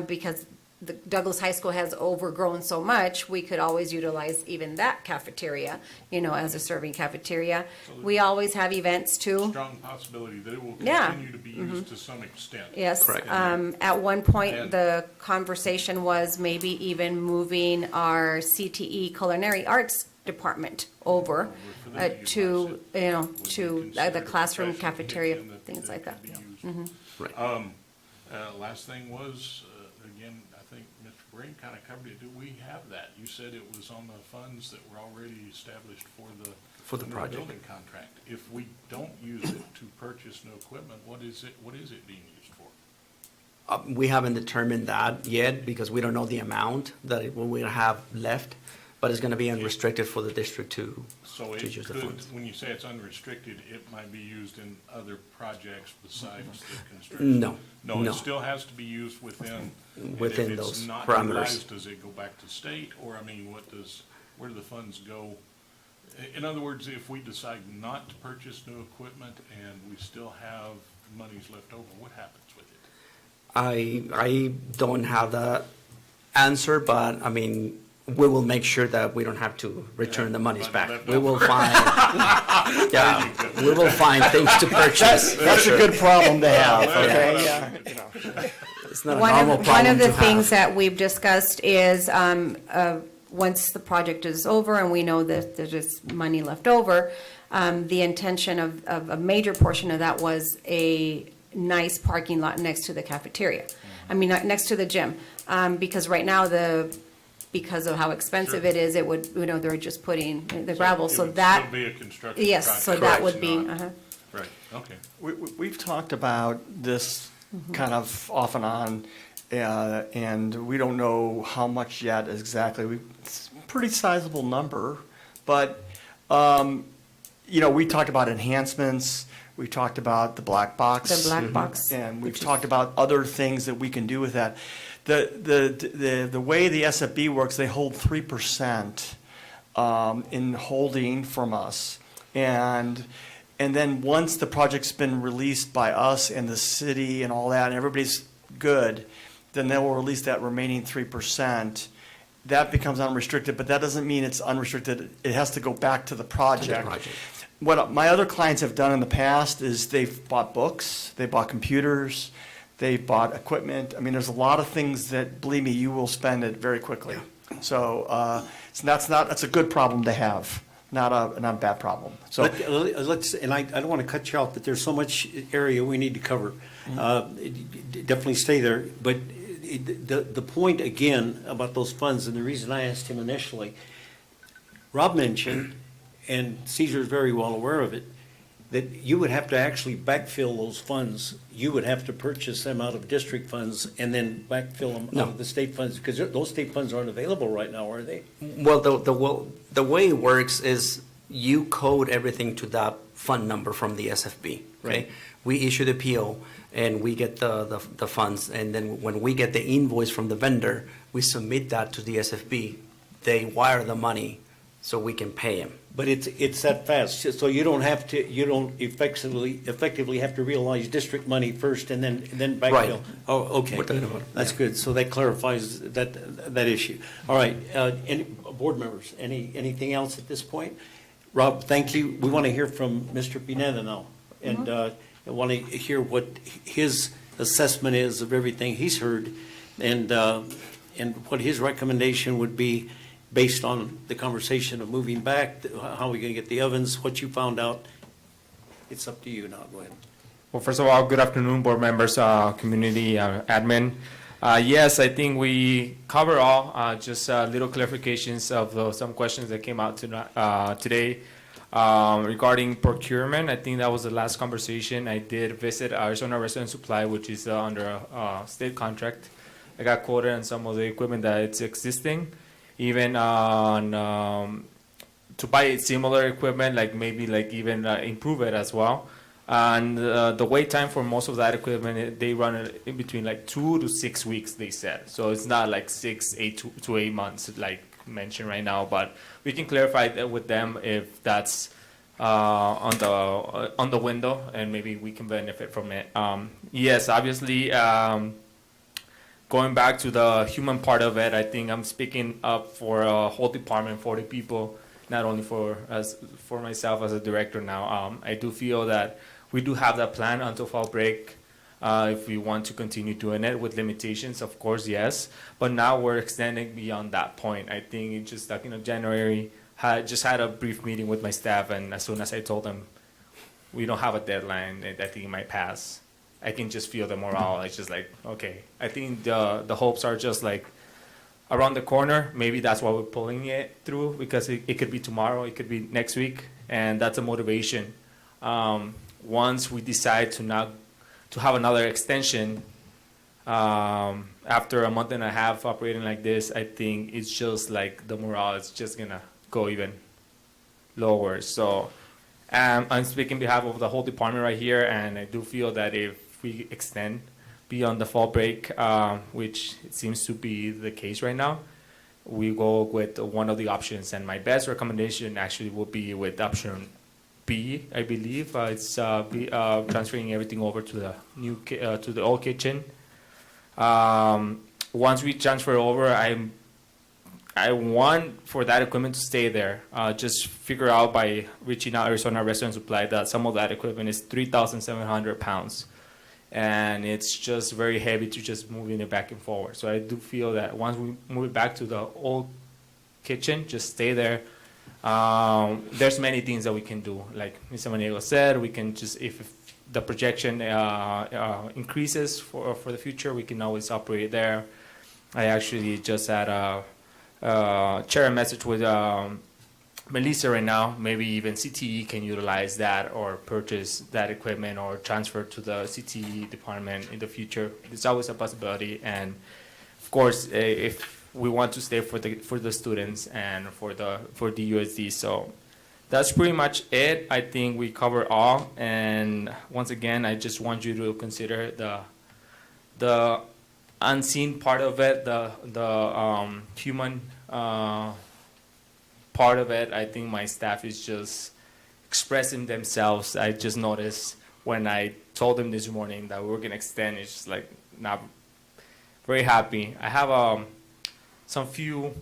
because the Douglas High School has overgrown so much, we could always utilize even that cafeteria, as a serving cafeteria. We always have events too. Strong possibility that it will Yeah. continue to be used to some extent. Yes. Correct. At one point, And- the conversation was maybe even moving our CTE culinary arts department over For them to to, utilize it. Would be to the considered classroom professional cafeteria, kitchen that things like that. could be Yeah. used. Right. Last thing was, again, I think Mr. Breen kind of covered it. Do we have that? You said it was on the funds that were already established for the new project. building contract. If we don't use it to purchase new equipment, what is it being used for? We haven't determined that yet because we don't know the amount that we will have left, but it's going to be unrestricted for the district to So to it use the could, funds. when you say it's unrestricted, it might be used in other projects besides the construction? No, No, no. it still has to be used within. and Within if it's those not parameters. utilized, does it go back to state, or, I mean, where do the funds go? In other words, if we decide not to purchase new equipment and we still have monies left over, what happens with it? I don't have the answer, but I mean, we will make sure that we don't have to return the monies Money back. left We will find, yeah, we will find things to purchase. That's a good problem to have, Well, okay? yeah. Yeah, you know. It's not a One normal of problem the to things have. that we've discussed is, once the project is over and we know that there's just money left over, the intention of a major portion of that was a nice parking lot next to the cafeteria. I mean, not next to the gym, because right now because of how expensive it is, it would, they're just putting the gravel, so It would that, still be a construction yes, so project, that would be, not- Right, okay. We've talked about this kind of off and on, and we don't know how much yet exactly. It's a pretty sizable number, but, we talked about enhancements, we talked about the black box. The black box, And we've which is- talked about other things that we can do with that. The way the SFB works, they hold 3% in holding from us. And then once the project's been released by us and the city and all that, and everybody's good, then they will release that remaining 3%. That becomes unrestricted, but that doesn't mean it's unrestricted. It has to go back to the project. project. What my other clients have done in the past is they've bought books, they bought computers, They bought equipment. I mean, there's a lot of things that, believe me, you will spend it very quickly. So that's a good problem to have, not a bad problem. So Let's, and I don't want to cut you off, but there's so much area we need to cover. Definitely stay there. But the point again about those funds, and the reason I asked him initially, Rob mentioned, and Caesar is very well aware of it, that you would have to actually backfill those funds. You would have to purchase them out of district funds and then backfill them out of the state funds, because those state funds aren't available right now, are they? Well, the way it works is you code everything to that fund number from the SFB, okay? Right. We issue the PO and we get the funds, and then when we get the invoice from the vendor, we submit that to the SFB. They wire the money so we can pay him. But it's that fast, so you don't effectively have to realize district money first and then backfill. Right. Oh, okay. We're talking about- That's good, so that clarifies that issue. All right, any board members, anything else at this point? Rob, thank you. We want to hear from Mr. Pineda now, and I want to hear what his assessment is of everything he's heard, and what his recommendation would be based on the conversation of moving back, how are we going to get the ovens, what you found out. It's up to you now, go ahead. Well, first of all, good afternoon, board members, community, admin. Yes, I think we cover all, just little clarifications of some questions that came out today. Regarding procurement, I think that was the last conversation. I did visit Arizona Resident Supply, which is under a state contract. I got quoted on some of the equipment that it's existing, even on to buy similar equipment, like maybe like even improve it as well. And the wait time for most of that equipment, they run it in between like 2 to 6 weeks, they said. So it's not like 8 to 8 months like mentioned right now, but we can clarify that with them if that's on the window, and maybe we can benefit from it. Yes, obviously, going back to the human part of it, I think I'm speaking up for a whole department, 40 people, not only for myself as a director now. I do feel that we do have that plan until fall break. If we want to continue doing it with limitations, of course, yes. But now we're extending beyond that point. I think it just like, January, just had a brief meeting with my staff, and as soon as I told them we don't have a deadline, I think it might pass. I can just feel the morale. It's just like, okay. I think the hopes are just like around the corner. Maybe that's why we're pulling it through, because it could be tomorrow, it could be next week, and that's a motivation. Once we decide to have another extension, after a month and a half operating like this, I think it's just like the morale is just gonna go even lower. So I'm speaking on behalf of the whole department right here, and I do feel that if we extend beyond the fall break, which it seems to be the case right now, we go with one of the options. And my best recommendation actually will be with option B, I believe. It's transferring everything over to the to the old kitchen. Once we transfer over, I want for that equipment to stay there. Just figure out by reaching out Arizona Restaurant Supply that some of that equipment is 3,700 pounds. And it's just very heavy to just moving it back and forward. So I do feel that once we move it back to the old kitchen, just stay there. There's many things that we can do. Like Mr. Maniego said, we can just, if the projection increases for the future, we can always operate there. I actually just had share a message with Melissa right now. Maybe even CTE can utilize that or purchase that equipment or transfer to the CTE department in the future. It's always a possibility. And of course, if we want to stay for the students and for DUSD. So that's pretty much it. I think we cover all. And once again, I just want you to consider the unseen part of it, the human part of it. I think my staff is just expressing themselves. I just noticed when I told them this morning that we were gonna extend, it's just like not very happy. I have some few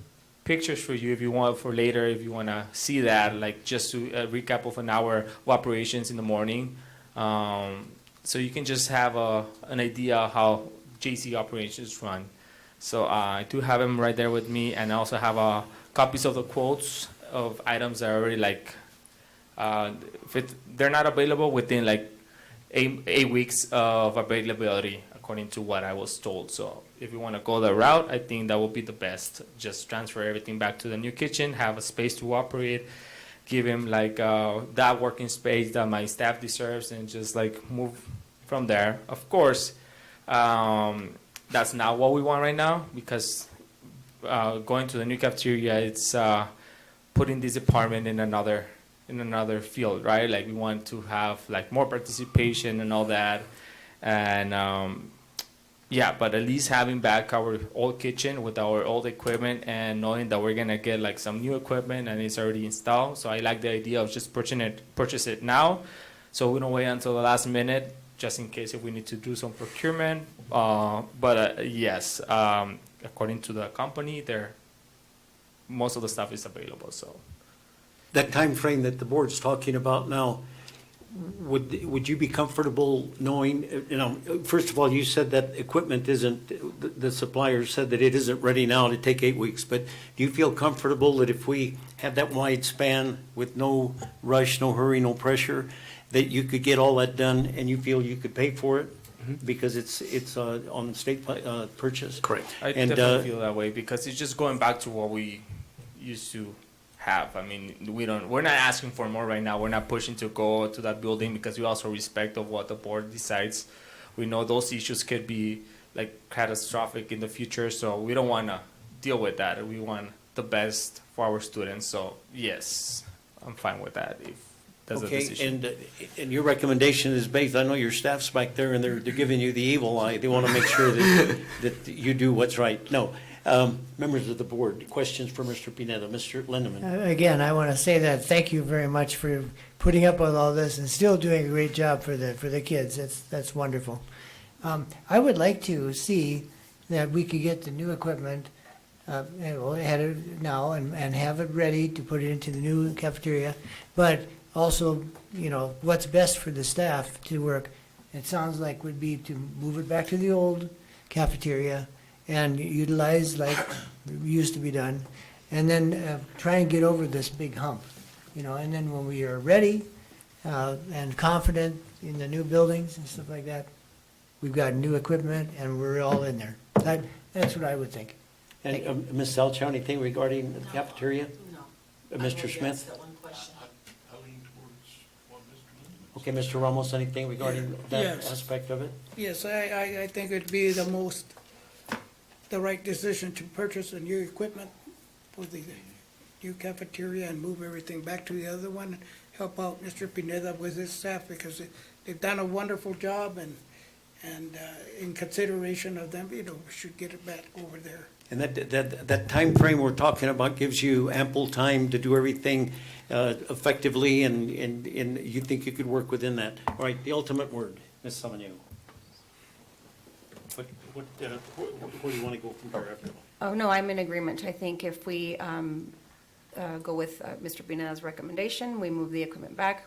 pictures for you if you want for later, if you want to see that, like just to recap of an hour of operations in the morning. so you can just have an idea how JC operations run. So I do have them right there with me, and I also have copies of the quotes of items that are already like, they're not available within like 8 weeks of availability, according to what I was told. So if you want to go that route, I think that would be the best. Just transfer everything back to the new kitchen, have a space to operate, give him like that working space that my staff deserves, and just like move from there. Of course, that's not what we want right now, because going to the new cafeteria, it's putting this department in another field, right? Like we want to have like more participation and all that, and yeah, but at least having back our old kitchen with our old equipment and knowing that we're gonna get like some new equipment and it's already installed. So I like the idea of just purchase it now, so we don't wait until the last minute, just in case if we need to do some procurement. But yes, according to the company, most of the stuff is available. So That time frame that the board's talking about now, would you be comfortable knowing, first of all, you said that equipment isn't, the supplier said that it isn't ready now to take 8 weeks, but do you feel comfortable that if we had that wide span with no rush, no hurry, no pressure, that you could get all that done and you feel you could pay for it? Because it's on state purchase? Correct. I And, definitely feel that way, because it's just going back to what we used to have. I mean, we're not asking for more right now. We're not pushing to go to that building, because we also respect of what the board decides. We know those issues could be like catastrophic in the future, so we don't want to deal with that. We want the best for our students. So yes, I'm fine with that if that's the Okay, decision. and your recommendation is based, I know your staff's back there and they're giving you the evil eye. They want to make sure that you do what's right. No. Members of the board, questions for Mr. Pineda, Mr. Lindeman. Again, I want to say that thank you very much for putting up with all this and still doing a great job for the kids. That's wonderful. I would like to see that we could get the new equipment, and we'll have it now and have it ready to put it into the new cafeteria. But also, what's best for the staff to work, it sounds like would be to move it back to the old cafeteria and utilize like it used to be done, and then try and get over this big hump, and then when we are ready and confident in the new buildings and stuff like that, we've got new equipment and we're all in there. That's what I would think. And Ms. Salchow, anything regarding the cafeteria? No. Mr. Smith? That one question. I lean towards what Mr. Lindeman Okay, Mr. Ramos, anything regarding that Yes. aspect of it? Yes, I think it'd be the right decision to purchase a new equipment for the new cafeteria and move everything back to the other one, and help out Mr. Pineda with his staff, because they've done a wonderful job, and in consideration of them, we should get it back over there. And that time frame we're talking about gives you ample time to do everything effectively, and you think you could work within that. All right, the ultimate word, Ms. Samaniego. Where do you want to go from here after? Oh, no, I'm in agreement. I think if we go with Mr. Pineda's recommendation, we move the equipment back,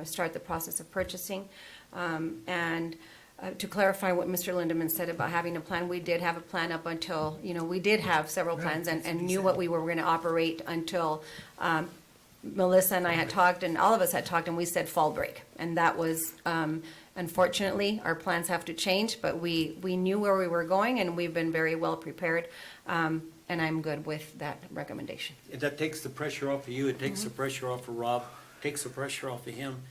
start the process of purchasing. And to clarify what Mr. Lindeman said about having a plan, we did have a plan up until, we did have several plans and knew what we were going to operate until Melissa and I had talked, and all of us had talked, and we said fall break. And that was, unfortunately, our plans have to change, but we knew where we were going, and we've been very well prepared. And I'm good with that recommendation. That takes the pressure off of you, it takes the pressure off of Rob, takes the pressure off of him.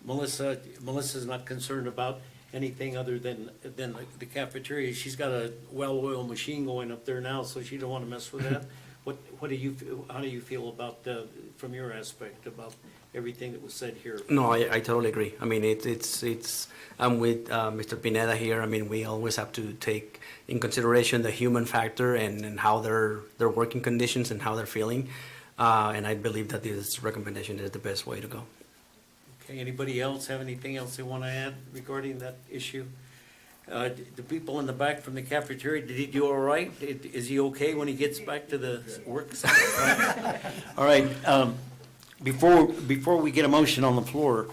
Melissa's not concerned about anything other than the cafeteria. She's got a well-oiled machine going up there now, so she don't want to mess with that. How do you feel about, from your aspect, about everything that was said here? No, I totally agree. I mean, I'm with Mr. Pineda here. I mean, we always have to take in consideration the human factor and how their working conditions and how they're feeling. And I believe that this recommendation is the best way to go. Okay, anybody else have anything else they want to add regarding that issue? The people in the back from the cafeteria, did he do all right? Is he okay when he gets back to the work site? All right, before we get a motion on the floor,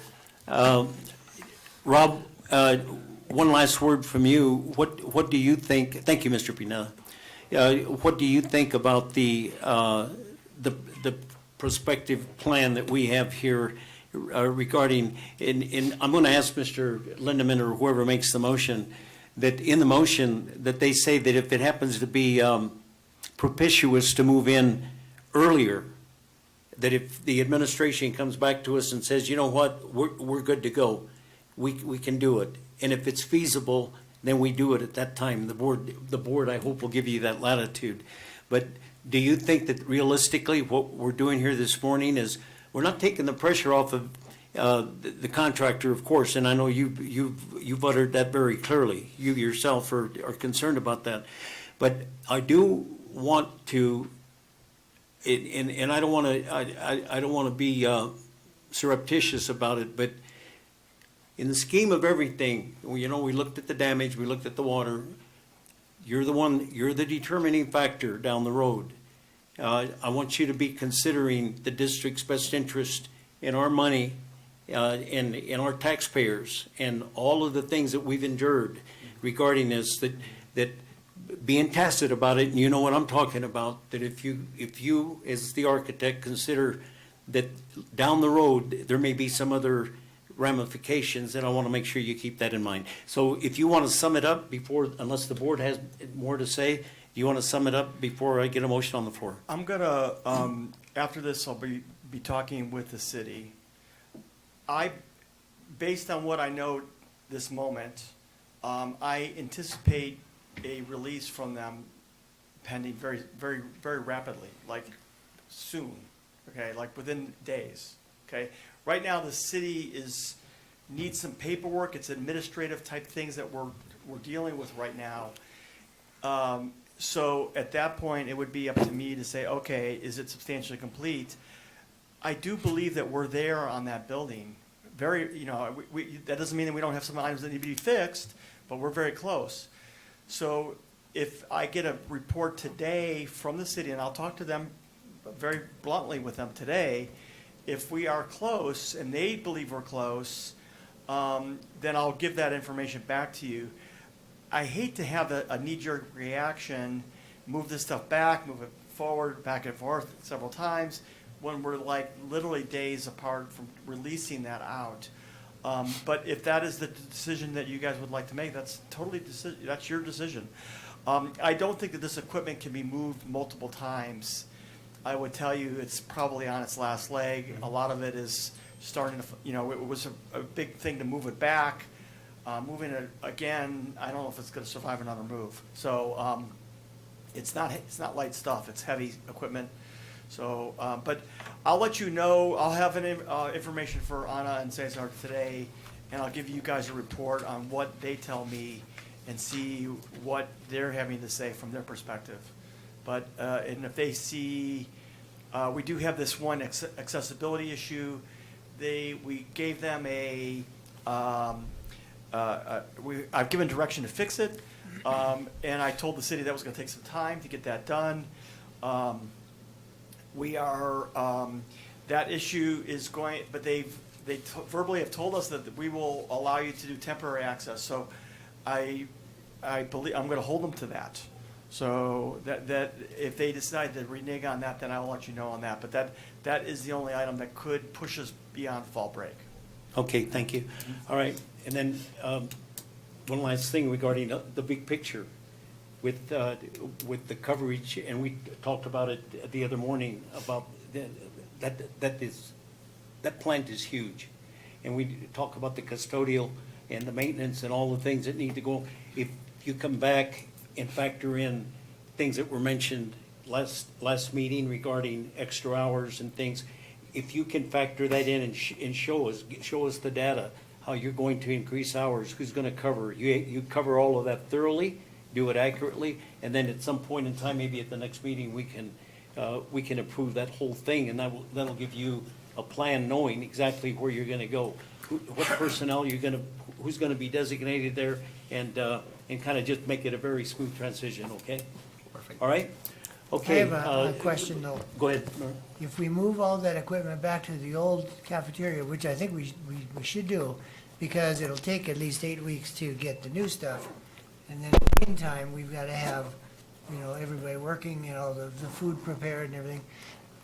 Rob, one last word from you. What do you think, thank you, Mr. Pineda. What do you think about the prospective plan that we have here regarding, I'm going to ask Mr. Lindeman or whoever makes the motion, that in the motion, that they say that if it happens to be propitious to move in earlier, that if the administration comes back to us and says, you know what, we're good to go, we can do it. And if it's feasible, then we do it at that time. The board, I hope, will give you that latitude. But do you think that realistically, what we're doing here this morning is, we're not taking the pressure off of the contractor, of course, and I know you've uttered that very clearly. You yourself are concerned about that. But I do want to, and I don't want to be surreptitious about it, but in the scheme of everything, we looked at the damage, we looked at the water. You're the determining factor down the road. I want you to be considering the district's best interest in our money, in our taxpayers, and all of the things that we've endured regarding this, that being tacit about it, and you know what I'm talking about, that if you, as the architect, consider that down the road, there may be some other ramifications, and I want to make sure you keep that in mind. So if you want to sum it up before, unless the board has more to say, do you want to sum it up before I get a motion on the floor? I'm gonna, after this, I'll be talking with the city. Based on what I know this moment, I anticipate a release from them pending very, very, very rapidly, like soon, okay, like within days, okay? Right now, the city needs some paperwork. It's administrative type things that we're dealing with right now. So at that point, it would be up to me to say, okay, is it substantially complete? I do believe that we're there on that building. That doesn't mean that we don't have some items that need to be fixed, but we're very close. So if I get a report today from the city, and I'll talk to them very bluntly with them today, if we are close and they believe we're close, then I'll give that information back to you. I hate to have a knee-jerk reaction, move this stuff back, move it forward, back and forth several times, when we're like literally days apart from releasing that out. But if that is the decision that you guys would like to make, that's that's your decision. I don't think that this equipment can be moved multiple times. I would tell you it's probably on its last leg. A lot of it is starting to, it was a big thing to move it back. Moving it again, I don't know if it's going to survive another move. So it's not light stuff. It's heavy equipment. So, but I'll let you know. I'll have information for Anna and Cesar today, and I'll give you guys a report on what they tell me and see what they're having to say from their perspective. But, and if they see, we do have this one accessibility issue. We gave them I've given direction to fix it, and I told the city that was gonna take some time to get that done. That issue is going, but they verbally have told us that we will allow you to do temporary access. So I believe, I'm gonna hold them to that. So that if they decide to renege on that, then I will let you know on that. But that is the only item that could push us beyond fall break. Okay, thank you. All right, and then one last thing regarding the big picture with the coverage, and we talked about it the other morning about that plant is huge, and we talk about the custodial and the maintenance and all the things that need to go. If you come back and factor in things that were mentioned last meeting regarding extra hours and things, if you can factor that in and show us the data, how you're going to increase hours, who's going to cover, you cover all of that thoroughly, do it accurately, and then at some point in time, maybe at the next meeting, we can approve that whole thing, and that'll give you a plan knowing exactly where you're going to go, what personnel who's going to be designated there, and kind of just make it a very smooth transition, okay? Perfect. All right? I Okay. have a question though. Go ahead. If we move all that equipment back to the old cafeteria, which I think we should do, because it'll take at least 8 weeks to get the new stuff. And then in the meantime, we've got to have, you know, everybody working, you know, the food prepared and everything.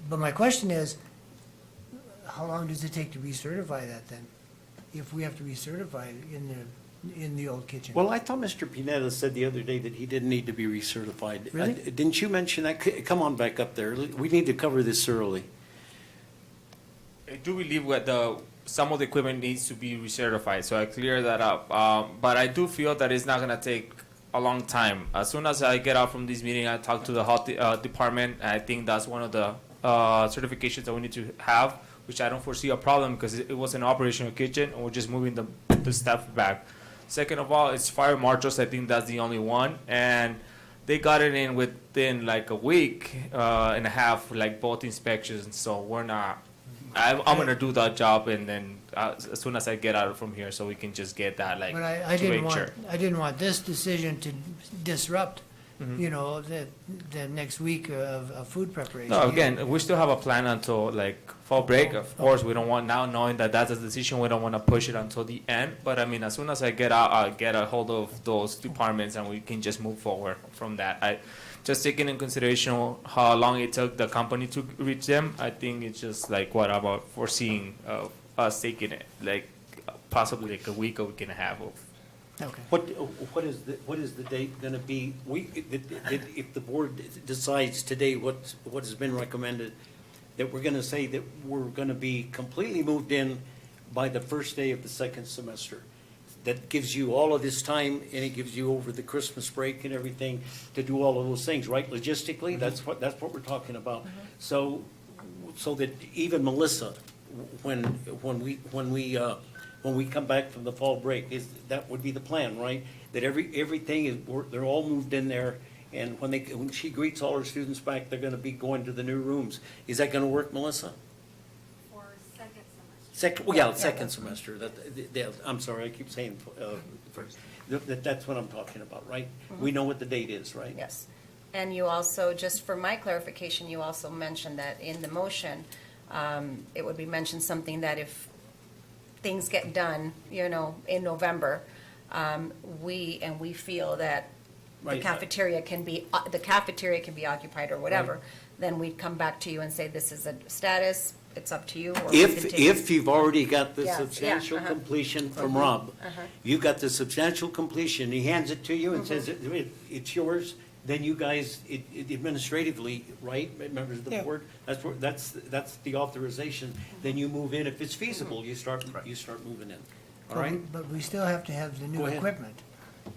But my question is, how long does it take to recertify that then? If we have to recertify it in the old kitchen? Well, I thought Mr. Pineda said the other day that he didn't need to be recertified. Really? Didn't you mention that? Come on back up there. We need to cover this thoroughly. I do believe some of the equipment needs to be recertified, so I clear that up. But I do feel that it's not gonna take a long time. As soon as I get out from this meeting, I talk to the health department. I think that's one of the certifications that we need to have, which I don't foresee a problem because it was an operational kitchen and we're just moving the stuff back. Second of all, it's fire marshals. I think that's the only one, and they got it in within like a week and a half, like both inspections. So we're not. I'm gonna do that job, and then as soon as I get out from here, so we can just get that like. But I to didn't make want, sure. I didn't want this decision to disrupt, Mm-hmm. you know, the next week of food preparation. No, again, we still have a plan until like fall break. Of course, we don't want now knowing that that's a decision. We don't want to push it until the end. But I mean, as soon as I get out, I'll get a hold of those departments, and we can just move forward from that. I just taking in consideration how long it took the company to reach them. I think it's just like what I'm foreseeing of us taking it like possibly like a week and a half of. Okay. What is the date gonna be? If the board decides today what has been recommended, that we're gonna say that we're gonna be completely moved in by the first day of the second semester. That gives you all of this time, and it gives you over the Christmas break and everything to do all of those things, right? Logistically, that's what we're talking about. So that even Melissa, when we come back from the fall break, that would be the plan, right? That everything is, they're all moved in there, and when she greets all her students back, they're gonna be going to the new rooms. Is that gonna work, Melissa? For second semester. Second semester, I'm sorry, I keep saying, first. That's what I'm talking about, right? We know what the date is, right? Yes. And you also, just for my clarification, you also mentioned that in the motion, it would be mentioned something that if things get done, you know, in November, we feel that the Right. cafeteria can be occupied or whatever, then we'd come back to you and say, this is a status, it's up to you. Or we continue. If you've already got the Yeah, substantial yeah, completion from Rob, you've got the substantial completion, he hands it to you and says, it's yours, then you guys, administratively, right, members of the Yeah. board, that's the authorization, then you move in. If it's feasible, you start moving in, all right? But we still have to have the Go new ahead. equipment.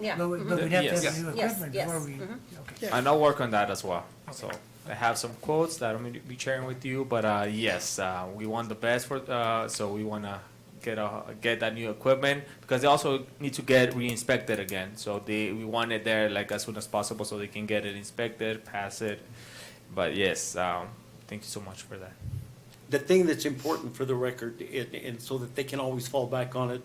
Yeah. But we'd have to Yes. have the new Yes, equipment yes. before we, okay. And I'll work on that as well. So I have some quotes that I'm going to be sharing with you, but yes, we want the best for. So we want to get that new equipment because they also need to get re-inspected again. So we want it there like as soon as possible so they can get it inspected, pass it. But yes, thank you so much for that. The thing that's important for the record, and so that they can always fall back on it,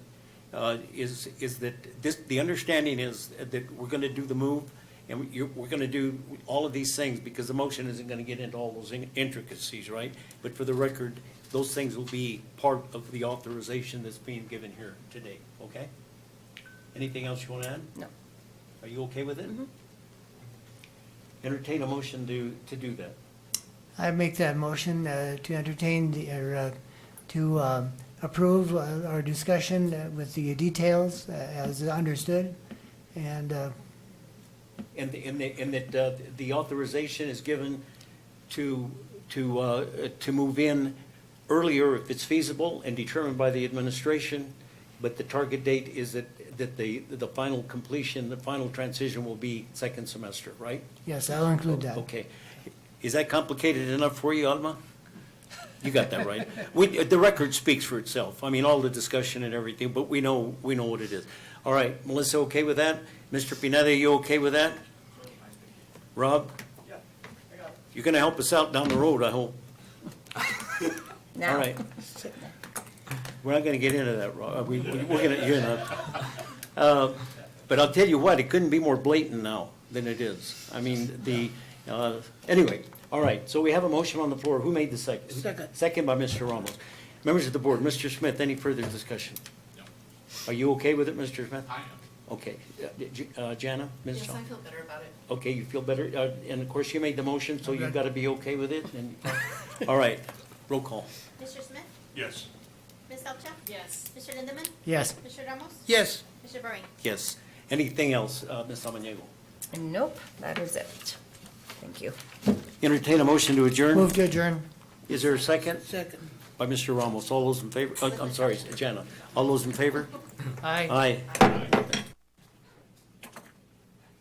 is that the understanding is that we're gonna do the move, and we're gonna do all of these things, because the motion isn't gonna get into all those intricacies, right? But for the record, those things will be part of the authorization that's being given here today, okay? Anything else you wanna add? No. Are you okay with it? Entertain a motion to do that. I make that motion to entertain to approve our discussion with the details as understood, and And that the authorization is given to move in earlier if it's feasible and determined by the administration, but the target date is that the final completion, the final transition will be second semester, right? yes, I'll include that. Okay. Is that complicated enough for you, Alma? You got that right. The record speaks for itself. I mean, all the discussion and everything, but we know what it is. All right, Melissa, okay with that? Mr. Pineda, you okay with that? Rob? Yeah, I got it. You're gonna help us out down the road, I hope. Now. All right. We're not gonna get into that, Rob. We're gonna, you know. But I'll tell you what, it couldn't be more blatant now than it is. I mean, anyway, all right, so we have a motion on the floor. Who made the second? Second. Second by Mr. Ramos. Members of the board, Mr. Smith, any further discussion? Are you okay with it, Mr. Smith? I am. Okay. Jana, Ms. Yes, Shaw? I feel better about it. Okay, you feel better? And of course, you made the motion, so you've got to be okay with it? And all right, roll call. Mr. Smith? Yes. Ms. Elcha? Yes. Mr. Lindemann? Yes. Mr. Ramos? Yes. Mr. Barring? Yes. Anything else, Ms. Samaniego? Nope, that is it. Thank you. Entertain a motion to adjourn? Move to adjourn. Is there a second? Second. By Mr. Ramos. All those in favor? I'm sorry, Jana. All those in favor? Aye. Aye.